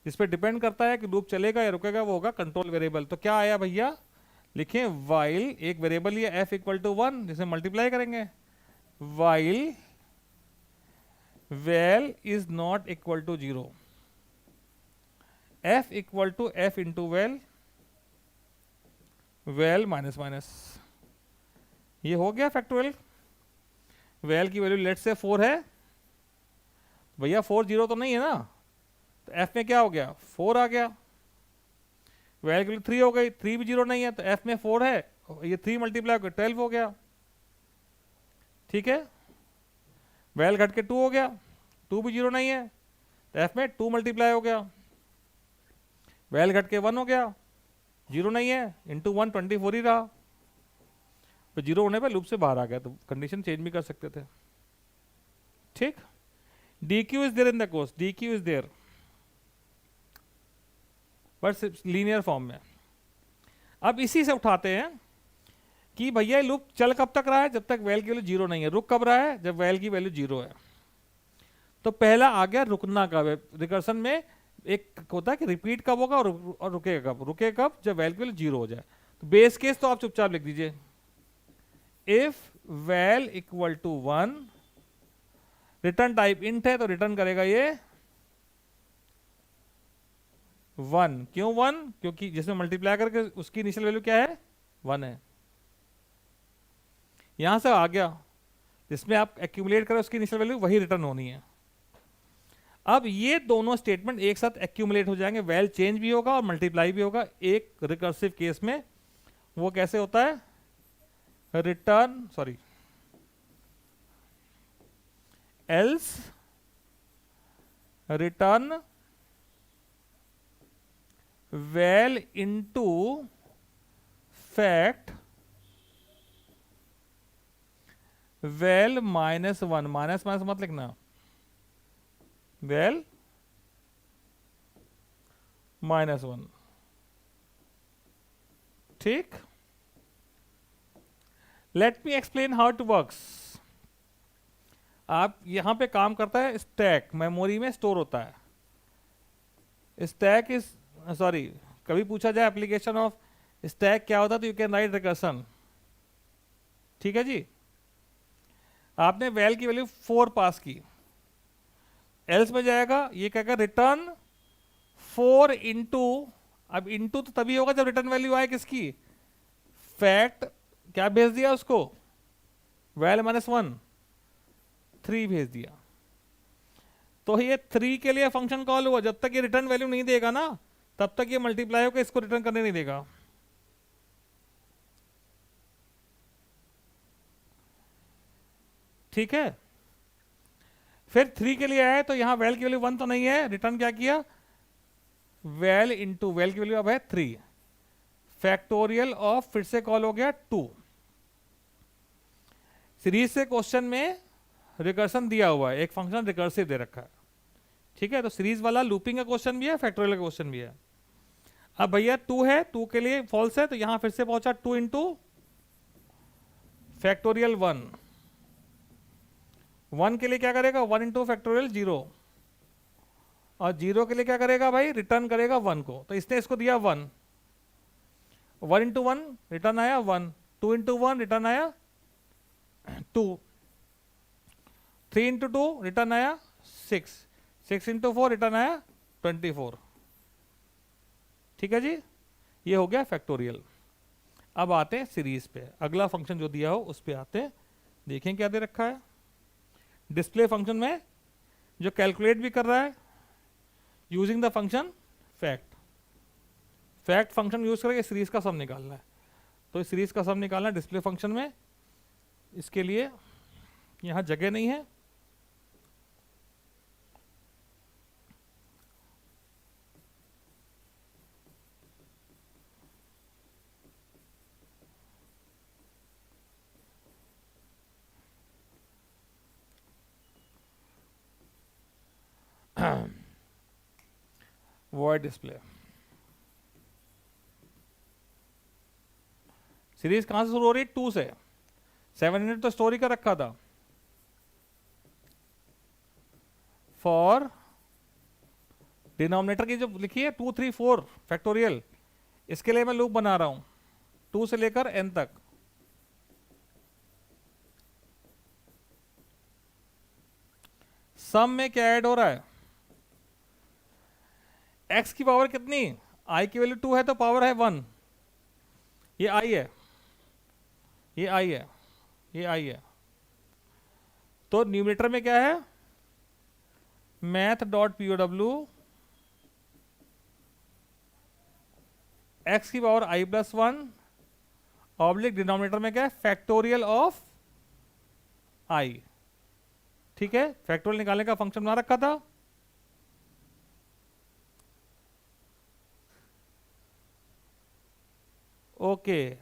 जिस पे डिपेंड करता है कि लूप चलेगा या रुकेगा, वो होगा कंट्रोल वेरिएबल। तो क्या आया भैया, लिखें वाइल, एक वेरिएबल ये f इक्वल टू 1, जिसे मल्टीप्लाई करेंगे, while val is not equal to 0, f equal to f into val, val minus minus, ये हो गया फैक्टोरियल। वैल की वैल्यू लेट से 4 है, भैया 4 0 तो नहीं है ना, तो f में क्या हो गया, 4 आ गया। वैल्यू की वैल्यू 3 हो गई, 3 भी 0 नहीं है, तो f में 4 है, ये 3 मल्टीप्लाई होकर 12 हो गया, ठीक है। वैल घट के 2 हो गया, 2 भी 0 नहीं है तो एफ में 2 मल्टीप्लाई हो गया, वैल घट के 1 हो गया, 0 नहीं है, इंटू 1 24 ही रहा, तो 0 होने पे लूप से बाहर आ गया, तो कंडीशन चेंज भी कर सकते थे। ठीक, D Q is there in the course, D Q is there but linear form में। अब इसी से उठाते हैं कि भैया लूप चल कब तक रहा है, जब तक वैल की वैल्यू 0 नहीं है, रुक कब रहा है, जब वैल की वैल्यू 0 है। तो पहला आ गया रुकना कब है, रिकर्सन में एक होता है कि रिपीट कब होगा और रुकेगा कब, रुकेगा कब, जब वैल की वैल्यू 0 हो जाए। तो बेस केस तो आप चुपचाप लिख दीजिए, if val equal to 1, return type int है तो रिटर्न करेगा ये 1। क्यों 1? क्योंकि जिसमें मल्टीप्लाई करके उसकी इनिशियल वैल्यू क्या है, 1 है। यहां से आ गया, जिसमें आप एक्यूमुलेट करें उसकी इनिशियल वैल्यू वही रिटर्न होनी है। अब ये दोनों स्टेटमेंट एक साथ एक्यूमुलेट हो जाएंगे, वैल चेंज भी होगा और मल्टीप्लाई भी होगा एक रिकर्सिव केस में। वो कैसे होता है, return sorry else return val into fact val -1, minus minus मत लिखना, वैल -1। ठीक, let me explain how it works. आप यहां पे काम करता है स्टैक, मेमोरी में स्टोर होता है। स्टैक इज सॉरी, कभी पूछा जाए एप्लीकेशन ऑफ स्टैक क्या होता है तो यू कैन राइट रिकर्सन। ठीक है जी, आपने वैल की वैल्यू 4 पास की, एल्स में जाएगा, ये कहेगा रिटर्न 4 इंटू, अब इंटू तो तभी होगा जब रिटर्न वैल्यू आए किसकी, फैक्ट क्या भेज दिया उसको, वैल -1 3 भेज दिया। तो ये 3 के लिए फंक्शन कॉल हुआ, जब तक ये रिटर्न वैल्यू नहीं देगा ना तब तक ये मल्टीप्लाई होकर इसको रिटर्न करने नहीं देगा। ठीक है, फिर 3 के लिए आए तो यहां वैल की वैल्यू 1 तो नहीं है, रिटर्न क्या किया, वैल इंटू वैल की वैल्यू अब है 3, फैक्टोरियल ऑफ फिर से कॉल हो गया 2। सीरीज से क्वेश्चन में रिकर्सन दिया हुआ है, एक फंक्शन रिकर्सिव दे रखा है। ठीक है, तो सीरीज वाला लूपिंग का क्वेश्चन भी है, फैक्टोरियल का क्वेश्चन भी है। अब भैया 2 है, 2 के लिए फॉल्स है तो यहां फिर से पहुंचा 2 इंटू फैक्टोरियल 1, 1 के लिए क्या करेगा 1 इंटू फैक्टोरियल 0, और 0 के लिए क्या करेगा भाई, रिटर्न करेगा 1 को। तो इसने इसको दिया 1, 1 इंटू 1 रिटर्न आया 1, 2 इंटू 1 रिटर्न आया 2, 3 इंटू 2 रिटर्न आया 6, 6 इंटू 4 रिटर्न आया 24। ठीक है जी, ये हो गया फैक्टोरियल। अब आते हैं सीरीज पे, अगला फंक्शन जो दिया हो उस पे आते हैं, देखें क्या दे रखा है। डिस्प्ले फंक्शन में जो कैलकुलेट भी कर रहा है using the function fact, fact function use करके सीरीज का सम निकालना है। तो इस सीरीज का सम निकालना है डिस्प्ले फंक्शन में, इसके लिए यहां जगह नहीं है, वॉइड डिस्प्ले। सीरीज कहां से शुरू हो रही है, 2 से, 700 तो स्टोरी का रखा था। फॉर डिनोमिनेटर की जो लिखी है 2 3 4 फैक्टोरियल, इसके लिए मैं लूप बना रहा हूं 2 से लेकर n तक। सम में क्या ऐड हो रहा है, x की पावर कितनी, i की वैल्यू 2 है तो पावर है 1, ये i है, ये i है, ये i है। तो न्यूमरेटर में क्या है, math.pow x की पावर i+1 ऑब्लिक डिनोमिनेटर में क्या है, फैक्टोरियल ऑफ i। ठीक है, फैक्टोरियल निकालने का फंक्शन बना रखा था। ओके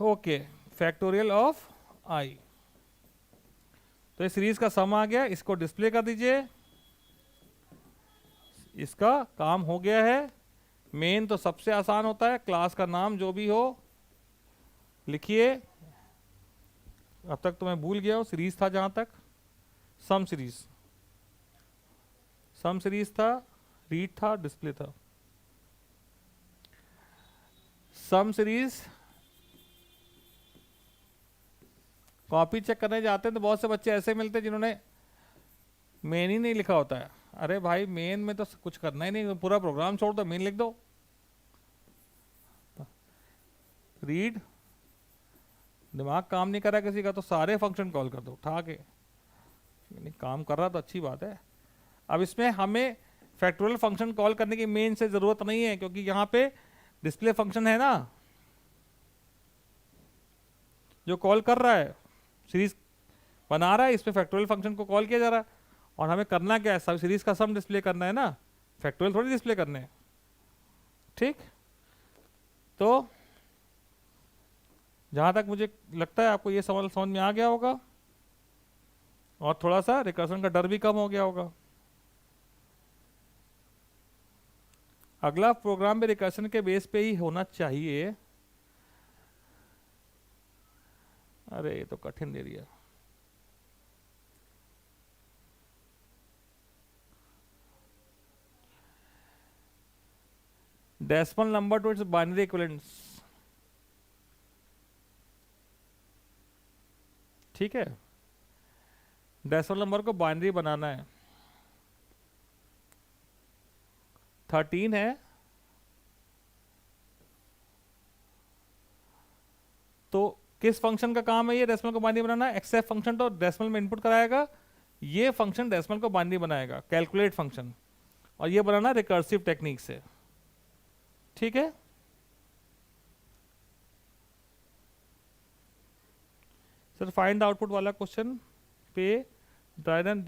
ओके, फैक्टोरियल ऑफ आई। तो इस सीरीज का सम आ गया, इसको डिस्प्ले कर दीजिए, इसका काम हो गया है। मेन तो सबसे आसान होता है, क्लास का नाम जो भी हो लिखिए। अब तक तो मैं भूल गया हूं, सीरीज था जहां तक, सम सीरीज था, रीड था, डिस्प्ले था। सम सीरीज कॉपी चेक करने जाते हैं तो बहुत से बच्चे ऐसे मिलते हैं जिन्होंने मेन ही नहीं लिखा होता है। अरे भाई मेन में तो कुछ करना ही नहीं, पूरा प्रोग्राम छोड़ दो, मेन लिख दो। रीड, दिमाग काम नहीं कर रहा किसी का तो सारे फंक्शन कॉल कर दो उठा के, नहीं काम कर रहा तो अच्छी बात है। अब इसमें हमें फैक्टोरियल फंक्शन कॉल करने की मेन से जरूरत नहीं है, क्योंकि यहां पे डिस्प्ले फंक्शन है ना जो कॉल कर रहा है, सीरीज बना रहा है, इसमें फैक्टोरियल फंक्शन को कॉल किया जा रहा है। और हमें करना क्या है, सब सीरीज का सम डिस्प्ले करना है ना, फैक्टोरियल थोड़ी डिस्प्ले करने हैं। ठीक, तो जहां तक मुझे लगता है आपको ये सवाल समझ में आ गया होगा, और थोड़ा सा रिकर्सन का डर भी कम हो गया होगा। अगला प्रोग्राम भी रिकर्सन के बेस पे ही होना चाहिए। अरे ये तो कठिन दे दिया। Decimal number two it's binary equivalents, ठीक है, डेसिमल नंबर को बाइनरी बनाना है। 13 है तो किस फंक्शन का काम है ये डेसिमल को बाइनरी बनाना? एक्सेप्ट फंक्शन तो डेसिमल में इनपुट कराएगा, ये फंक्शन डेसिमल को बाइनरी बनाएगा, कैलकुलेट फंक्शन, और ये बनाना रिकर्सिव टेक्निक से। ठीक है, सर फाइंड आउटपुट वाला क्वेश्चन पे ड्राई रन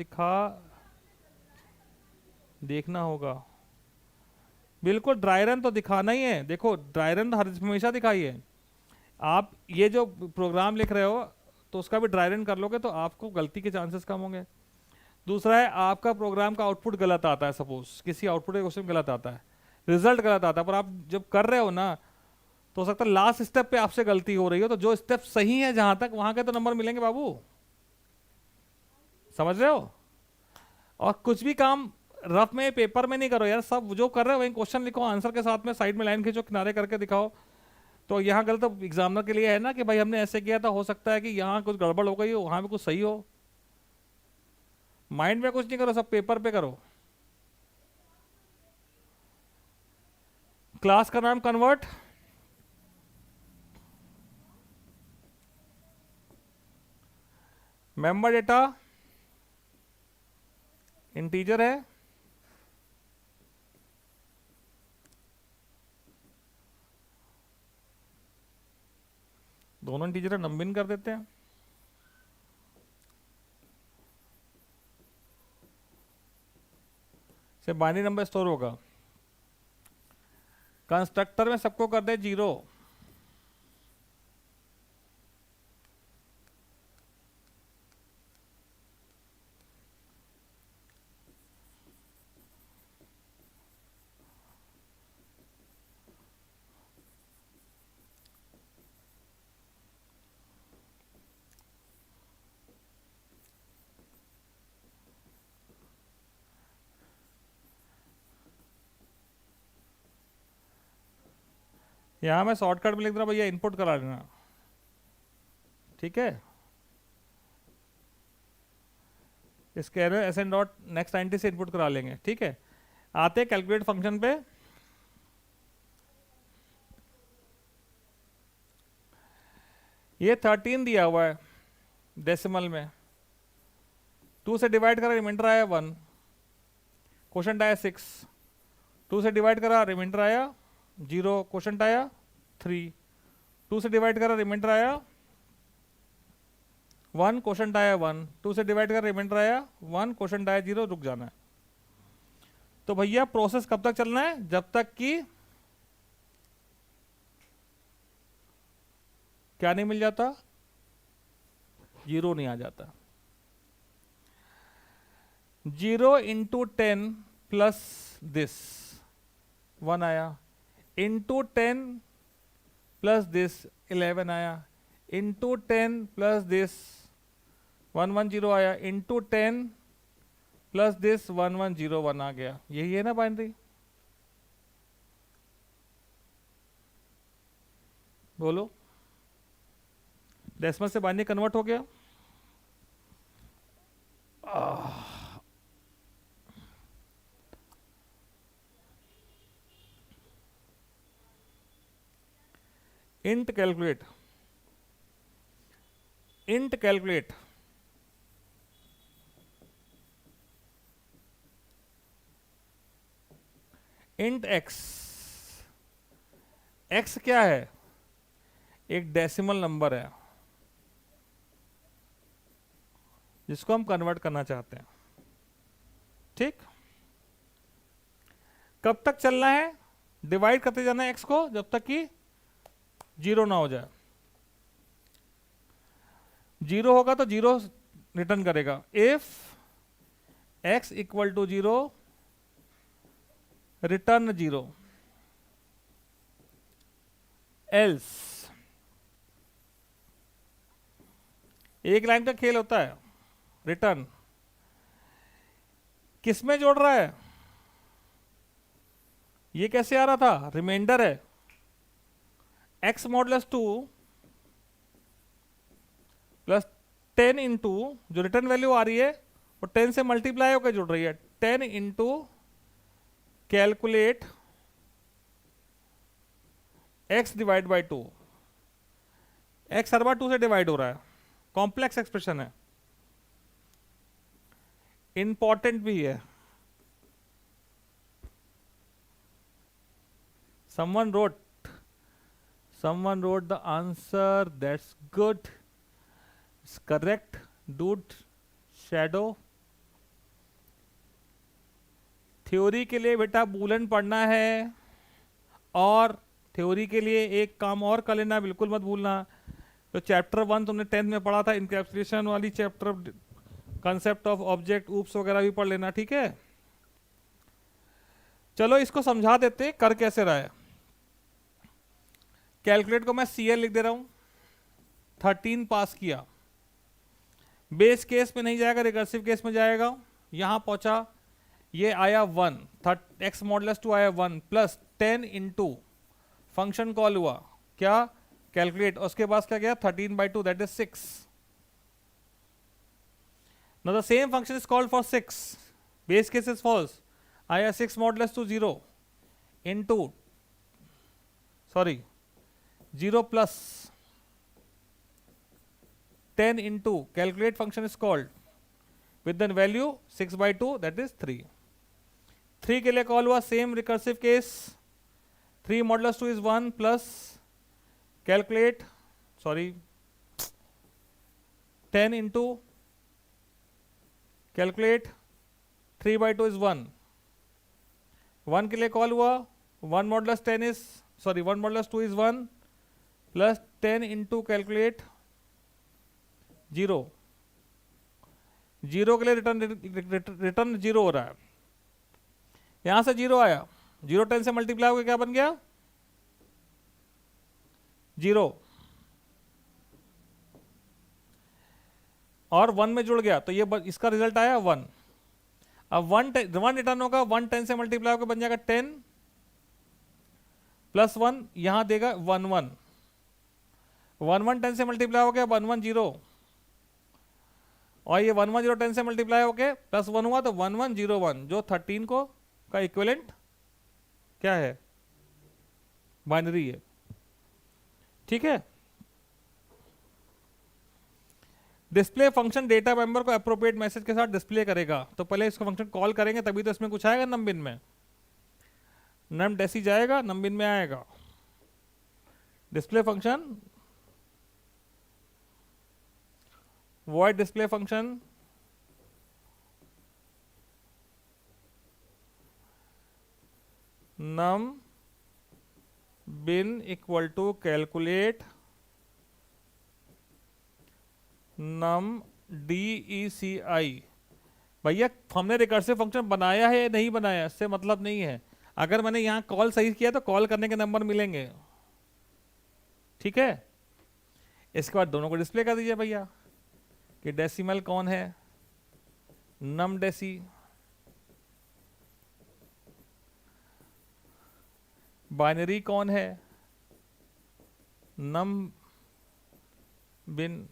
देखना होगा। बिल्कुल ड्राई रन तो दिखाना ही है। देखो ड्राई रन हर हमेशा दिखाइए। आप ये जो प्रोग्राम लिख रहे हो तो उसका भी ड्राई रन कर लोगे तो आपको गलती के चांसेस कम होंगे। दूसरा है, आपका प्रोग्राम का आउटपुट गलत आता है, सपोज किसी आउटपुट का क्वेश्चन गलत आता है, रिजल्ट गलत आता है, पर आप जब कर रहे हो ना तो हो सकता है लास्ट स्टेप पे आपसे गलती हो रही हो, तो जो स्टेप सही है जहां तक वहां के तो नंबर मिलेंगे बाबू, समझ रहे हो? और कुछ भी काम रफ में पेपर में नहीं करो यार, सब जो कर रहे हो वही क्वेश्चन लिखो, आंसर के साथ में साइड में लाइन खींचो, किनारे करके दिखाओ। तो यहाँ गलत तो एग्जामिनर के लिए है ना कि भाई हमने ऐसे किया था, हो सकता है कि यहाँ कुछ गड़बड़ हो गई हो, वहां भी कुछ सही हो। माइंड में कुछ नहीं करो, सब पेपर पे करो। क्लास का नाम कन्वर्ट, मेंबर डेटा इंटीजर है, दोनों इंटीजर नंबिन कर देते हैं। से बाइनरी नंबर स्टोर होगा। कंस्ट्रक्टर में सबको कर दे 0, यहां मैं शॉर्टकट में लिख रहा भैया इनपुट करा लेना, ठीक है। इसके एस एन डॉट नेक्स्ट 90 से इनपुट करा लेंगे, ठीक है। आते कैलकुलेट फंक्शन पे, ये 13 दिया हुआ है डेसिमल में, 2 से डिवाइड करा रिमाइंडर आया 1, क्वोशंट आया 6, 2 से डिवाइड करा रिमाइंडर आया 0, क्वोशंट आया 3, 2 से डिवाइड करा रिमाइंडर आया 1 क्वेश्चन आया 1, 2 से डिवाइड कर रिमाइंडर आया 1, क्वेश्चन आया 0, रुक जाना है। तो भैया प्रोसेस कब तक चलना है? जब तक कि क्या नहीं मिल जाता, 0 नहीं आ जाता। 0 इंटू 10 प्लस दिस 1 आया, इंटू 10 प्लस दिस 11 आया, इंटू 10 प्लस दिस 110 आया, इंटू 10 प्लस दिस 1101 आ गया। यही है ना बाइनरी? बोलो, डेसिमल से बाइनरी कन्वर्ट हो गया। int calculate, int calculate, int x, x क्या है? एक डेसिमल नंबर है जिसको हम कन्वर्ट करना चाहते हैं। ठीक, कब तक चलना है? डिवाइड करते जाना है x को जब तक कि 0 ना हो जाए। 0 होगा तो 0 रिटर्न करेगा। If x equal to 0, return 0, else. एक लाइन का खेल होता है। रिटर्न किसमें जोड़ रहा है? ये कैसे आ रहा था? रिमाइंडर है, x मॉडुलस 2 प्लस 10 इंटू जो रिटर्न वैल्यू आ रही है वो 10 से मल्टीप्लाई होकर जुड़ रही है। 10 into calculate x divide by 2, x हर बार 2 से डिवाइड हो रहा है, कॉम्प्लेक्स एक्सप्रेशन है, इंपॉर्टेंट भी है। someone wrote the answer, that's good, it's correct, dude shadow। Theory के लिए बेटा बूलन पढ़ना है, और थ्योरी के लिए एक काम और कर लेना, बिल्कुल मत भूलना। तो चैप्टर 1 तुमने 10th में पढ़ा था, इनकैप्सुलेशन वाली chapter, concept of object, oops वगैरह भी पढ़ लेना, ठीक है। चलो इसको समझा देते कर कैसे रहा है। कैलकुलेट को मैं CL लिख दे रहा हूं। 13 पास किया, बेस केस में नहीं जाएगा, रिकर्सिव केस में जाएगा। यहां पहुंचा, ये आया 1, x मॉडुलस 2 आया 1 प्लस 10 इंटू फंक्शन कॉल हुआ क्या? कैलकुलेट। उसके बाद क्या गया? 13/2 that is 6। Now the same function is called for 6. Base case is false. आया 6 modulus 2 0 into 0 plus 10 into calculate function is called with the value 6/2 that is 3। 3 के लिए call हुआ same recursive case, 3 modulus 2 is 1 plus calculate 10 into calculate 3/2 is 1। 1 के लिए call हुआ 1 modulus 10 is 1 modulus 2 is 1 plus 10 into calculate 0। 0 के लिए return 0 हो रहा है। यहां से 0 आया, 0 10 से मल्टीप्लाई होकर क्या बन गया? 0, और 1 में जुड़ गया तो ये इसका रिजल्ट आया 1। अब 1 रिटर्न होगा, 1 10 से मल्टीप्लाई होकर बन जाएगा 10 प्लस 1, यहां देगा 1 1, 1 1 10 से मल्टीप्लाई हो गया 1 1 0, और ये 1 1 0 10 से मल्टीप्लाई हो गया प्लस 1 हुआ तो 1 1 0 1, जो 13 को का इक्विवेलेंट क्या है? बाइनरी है, ठीक है। डिस्प्ले फंक्शन डेटा मेंबर को अप्रोप्रिएट मैसेज के साथ डिस्प्ले करेगा। तो पहले इसको फंक्शन कॉल करेंगे तभी तो इसमें कुछ आएगा नमबिन में, नम डेसी जाएगा नमबिन में आएगा। Display function void display function num bin equal to calculate num DECI। भैया हमने रिकर्सिव फंक्शन बनाया है या नहीं बनाया इससे मतलब नहीं है, अगर मैंने यहां कॉल सही किया तो कॉल करने के नंबर मिलेंगे, ठीक है। इसके बाद दोनों को डिस्प्ले कर दीजिए भैया कि डेसिमल कौन है, नम डेसी, बाइनरी कौन है, नम बिन,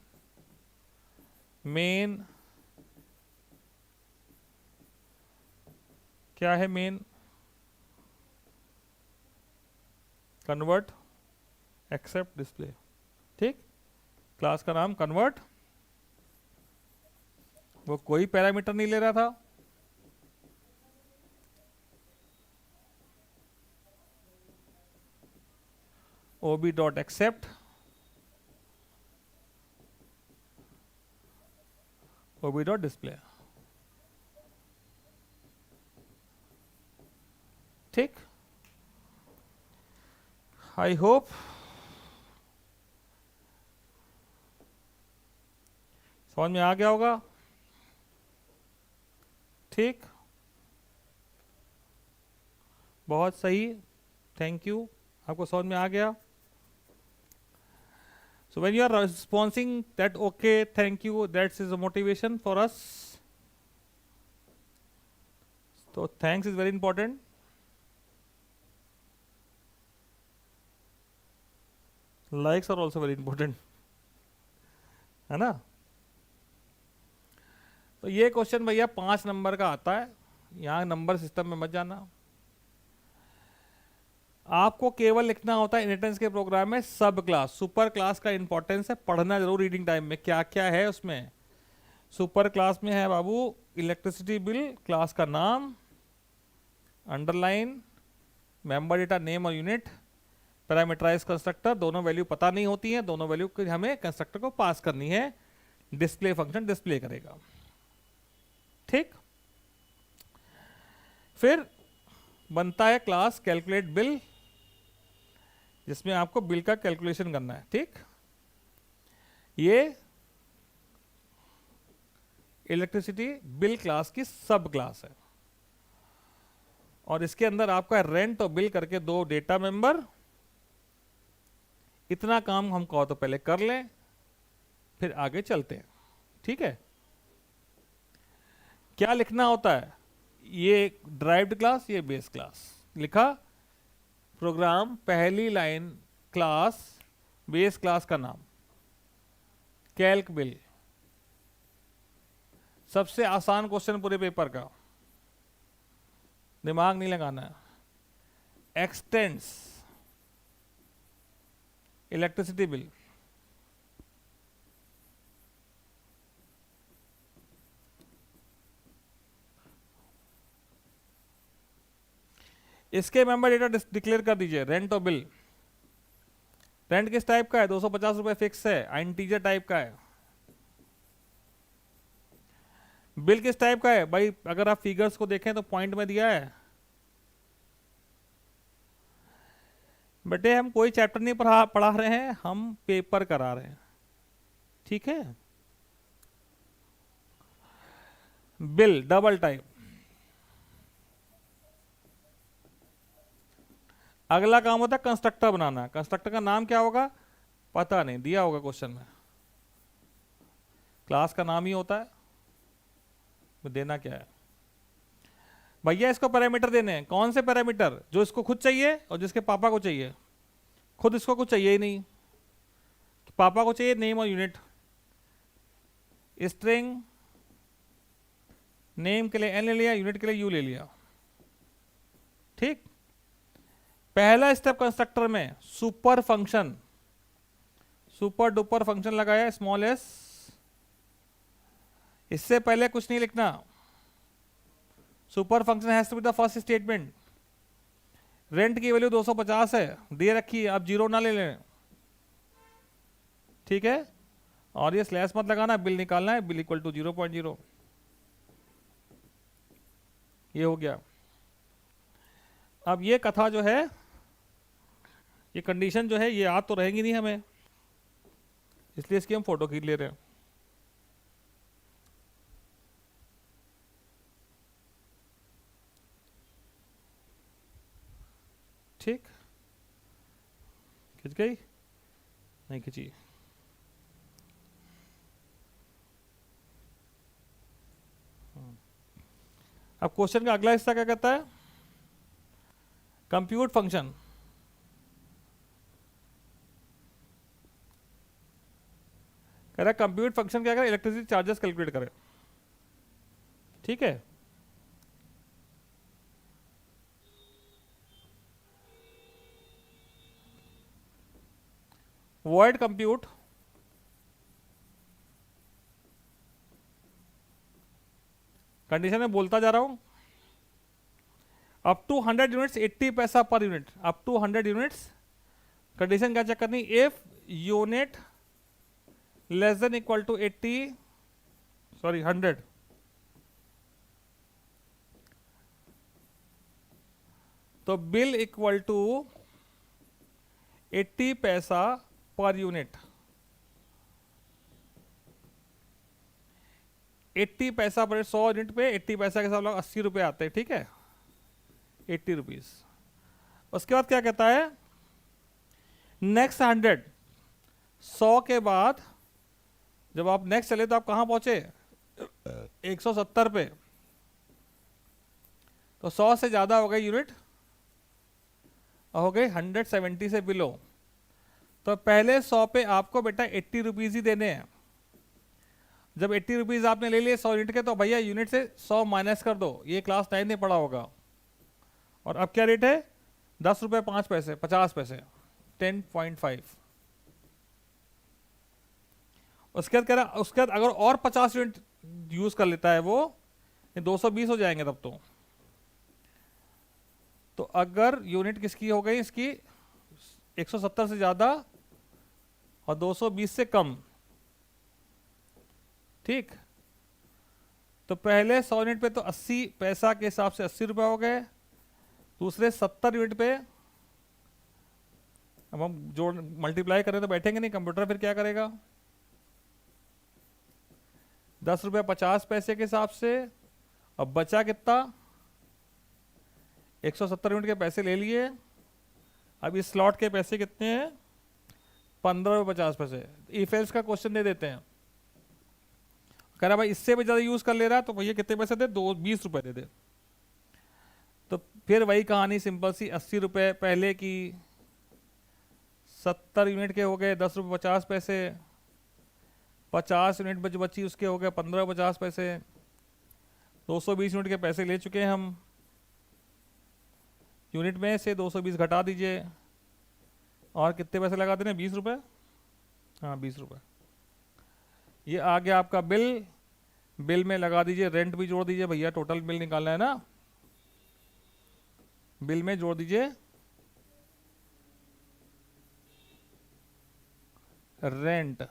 मेन क्या है, मेन कन्वर्ट एक्सेप्ट डिस्प्ले, ठीक। क्लास का नाम कन्वर्ट, वो कोई पैरामीटर नहीं ले रहा था, ओबी डॉट एक्सेप्ट, ओबी डॉट डिस्प्ले, ठीक। आई होप समझ में आ गया होगा, ठीक। बहुत सही, थैंक यू, आपको समझ में आ गया। So when you are responding that okay, thank you, that is a motivation for us. So thanks is very important. Likes are also very important, है ना। तो ये क्वेश्चन भैया 5 नंबर का आता है, यहाँ नंबर सिस्टम में मत जाना, आपको केवल लिखना होता है इनहेरिटेंस के प्रोग्राम में सब क्लास। सुपर क्लास का इंपॉर्टेंस है, पढ़ना जरूर रीडिंग टाइम में क्या क्या है उसमें। सुपर क्लास में है बाबू इलेक्ट्रिसिटी बिल, क्लास का नाम, अंडरलाइन, मेंबर डेटा नेम और यूनिट, पैरामीटराइज कंस्ट्रक्टर, दोनों वैल्यू पता नहीं होती हैं, दोनों वैल्यू हमें कंस्ट्रक्टर को पास करनी है, डिस्प्ले फंक्शन डिस्प्ले करेगा, ठीक। फिर बनता है क्लास कैलकुलेट बिल, जिसमें आपको बिल का कैलकुलेशन करना है, ठीक। ये इलेक्ट्रिसिटी बिल क्लास की सब क्लास है, और इसके अंदर आपका रेंट और बिल करके 2 डेटा मेंबर। इतना काम हम कहो तो पहले कर लें, फिर आगे चलते हैं, ठीक है। क्या लिखना होता है, ये ड्राइव्ड क्लास, ये बेस क्लास लिखा, प्रोग्राम पहली लाइन क्लास बेस क्लास का नाम कैल्क बिल। सबसे आसान क्वेश्चन पूरे पेपर का, दिमाग नहीं लगाना है। एक्सटेंड्स इलेक्ट्रिसिटी बिल, इसके मेंबर डेटा डिक्लेयर कर दीजिए, रेंट और बिल। रेंट किस टाइप का है, 250 रुपए फिक्स है, इंटीजर टाइप का है। बिल किस टाइप का है भाई, अगर आप फिगर्स को देखें तो पॉइंट में दिया है। बेटे हम कोई चैप्टर नहीं पढ़ा रहे हैं, हम पेपर करा रहे हैं, ठीक है। Bill double type. अगला काम होता है कंस्ट्रक्टर बनाना। कंस्ट्रक्टर का नाम क्या होगा पता नहीं, दिया होगा क्वेश्चन में, क्लास का नाम ही होता है, तो देना क्या है भैया, इसको पैरामीटर देने हैं। कौन से पैरामीटर, जो इसको खुद चाहिए और जिसके पापा को चाहिए। खुद इसको कुछ चाहिए ही नहीं, पापा को चाहिए नेम और यूनिट। स्ट्रिंग नेम के लिए एन ले लिया, यूनिट के लिए यू ले लिया, ठीक। पहला स्टेप कंस्ट्रक्टर में super function, super duper function लगाया स्मॉल एस। इससे पहले कुछ नहीं लिखना, super function has to be the first statement. Rent की वैल्यू 250 है, दे रखी है, आप जीरो ना ले लें, ठीक है। और ये स्लैश मत लगाना, बिल निकालना है, बिल इक्वल टू 0.0, ये हो गया। अब ये कथा जो है, ये कंडीशन जो है, ये याद तो रहेगी नहीं हमें, इसलिए इसकी हम फोटो खींच ले रहे हैं। ठीक, खिंच गई? नहीं खिंची। अब क्वेश्चन का अगला हिस्सा क्या कहता है? Compute function. कह रहा है कंप्यूट फंक्शन क्या करे, इलेक्ट्रिसिटी चार्जेस कैलकुलेट करे। ठीक है, वॉइड कंप्यूट कंडीशन में बोलता जा रहा हूं, अप टू 100 यूनिट्स 80 पैसा पर unit, up to 100 units. Condition क्या चेक करनी, if unit less than equal to 80, sorry 100, तो बिल इक्वल टू 80 पैसा पर यूनिट। 80 पैसा पर 100 यूनिट पे 80 पैसा के साथ लोग 80 रुपए आते हैं। ठीक है, 80 रुपीज। उसके बाद क्या कहता है, नेक्स्ट 100, 100 के बाद जब आप नेक्स्ट चले तो आप कहां पहुंचे, 170 पे। तो 100 से ज्यादा हो गई यूनिट, हो गई 170 से बिलो। तो पहले 100 पे आपको बेटा 80 रुपीज ही देने हैं। जब 80 रुपीज आपने ले लिए 100 यूनिट के, तो भैया यूनिट से 100 माइनस कर दो। ये क्लास 9 में पढ़ा होगा। और अब क्या रेट है, 10 रुपए 5 पैसे, 50 पैसे, 10.5। उसके बाद कह रहा, उसके बाद अगर और 50 यूनिट यूज कर लेता है वो, 220 हो जाएंगे तब तो अगर यूनिट किसकी हो गई, इसकी 170 से ज्यादा और 220 से कम। ठीक, तो पहले 100 यूनिट पे तो 80 पैसा के हिसाब से 80 रुपए हो गए। दूसरे 70 यूनिट पे अब हम जोड़ मल्टीप्लाई करें तो बैठेंगे नहीं, कंप्यूटर फिर क्या करेगा, 10 रुपये 50 पैसे के हिसाब से। अब बचा कितना, 170 यूनिट के पैसे ले लिए। अब इस स्लॉट के पैसे कितने हैं, 15 रुपये 50 पैसे। इफ एल्स का क्वेश्चन दे देते हैं, कह रहा भाई इससे भी ज्यादा यूज कर ले रहा है तो भैया कितने पैसे दे, 20 रुपए दे दे। तो फिर वही कहानी सिंपल सी, 80 रुपए पहले की, 70 यूनिट के हो गए 10 रुपये 50 पैसे, 50 यूनिट जो बची उसके हो गए 15 रुपये 50 पैसे। 220 यूनिट के पैसे ले चुके हैं हम, यूनिट में से 220 घटा दीजिए और कितने पैसे लगा देने, 20 रुपये। हाँ 20 रुपये। ये आ गया आपका बिल। बिल में लगा दीजिए, रेंट भी जोड़ दीजिए भैया, टोटल बिल निकालना है ना, बिल में जोड़ दीजिए रेंट।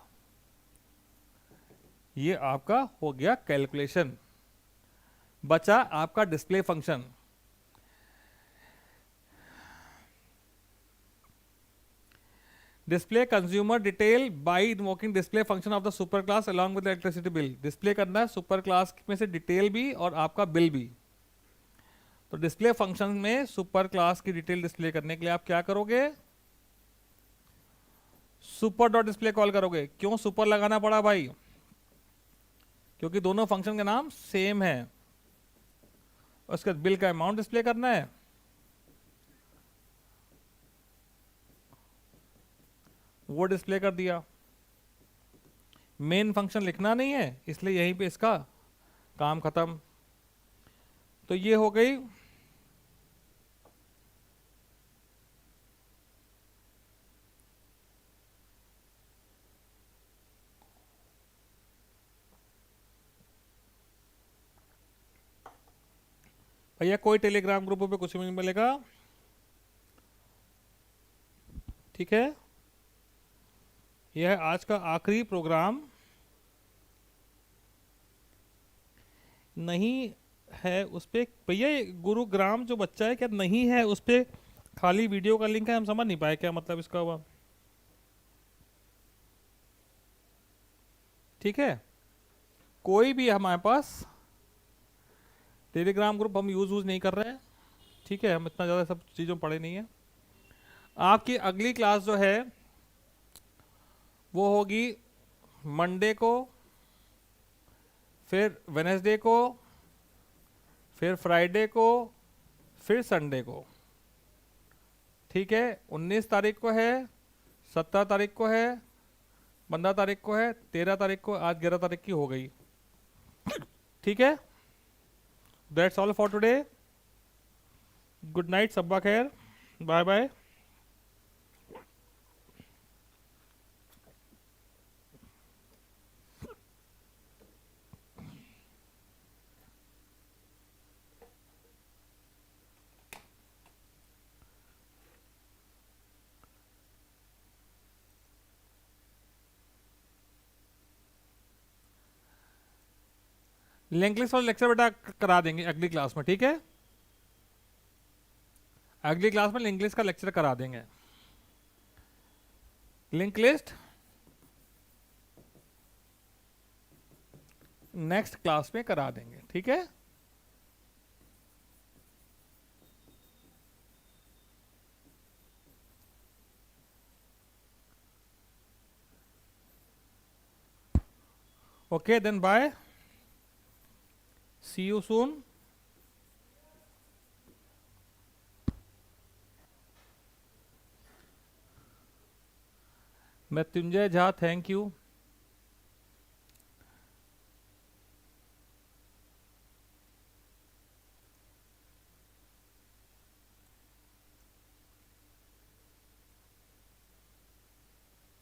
ये आपका हो गया कैलकुलेशन। बचा आपका display function. Display consumer detail by invoking display function of the super class along with electricity bill. डिस्प्ले करना है सुपर क्लास में से डिटेल भी और आपका बिल भी। तो डिस्प्ले फंक्शन में सुपर क्लास की डिटेल डिस्प्ले करने के लिए आप क्या करोगे, सुपर डॉट डिस्प्ले कॉल करोगे। क्यों सुपर लगाना पड़ा भाई, क्योंकि दोनों फंक्शन का नाम सेम है। उसके बाद बिल का अमाउंट डिस्प्ले करना है, वो डिस्प्ले कर दिया। मेन फंक्शन लिखना नहीं है, इसलिए यहीं पे इसका काम खत्म। तो ये हो गई भैया। कोई टेलीग्राम ग्रुप पे कुछ भी नहीं मिलेगा, ठीक है। यह है आज का आखिरी प्रोग्राम। नहीं है उस पे भैया, ये गुरुग्राम जो बच्चा है क्या नहीं है उस पे, खाली वीडियो का लिंक है, हम समझ नहीं पाए क्या मतलब इसका हुआ। ठीक है, कोई भी हमारे पास टेलीग्राम ग्रुप हम यूज नहीं कर रहे हैं। ठीक है, हम इतना ज़्यादा सब चीज़ों में पढ़े नहीं है। आपकी अगली क्लास जो है वो होगी मंडे को, फिर वेनेसडे को, फिर फ्राइडे को, फिर संडे को। ठीक है, 19 तारीख को है, 17 तारीख को है, 15 तारीख को है, 13 तारीख को, आज 11 तारीख की हो गई। ठीक है, that's all for today. Good night, सब्बा खैर, बाय बाय। लिंक लिस्ट वाला लेक्चर बेटा करा देंगे अगली क्लास में। ठीक है, अगली क्लास में लिंक लिस्ट का लेक्चर करा देंगे। लिंक लिस्ट नेक्स्ट क्लास में करा देंगे। ठीक है, okay then bye, see you soon. Mrityunjay Jha, thank you.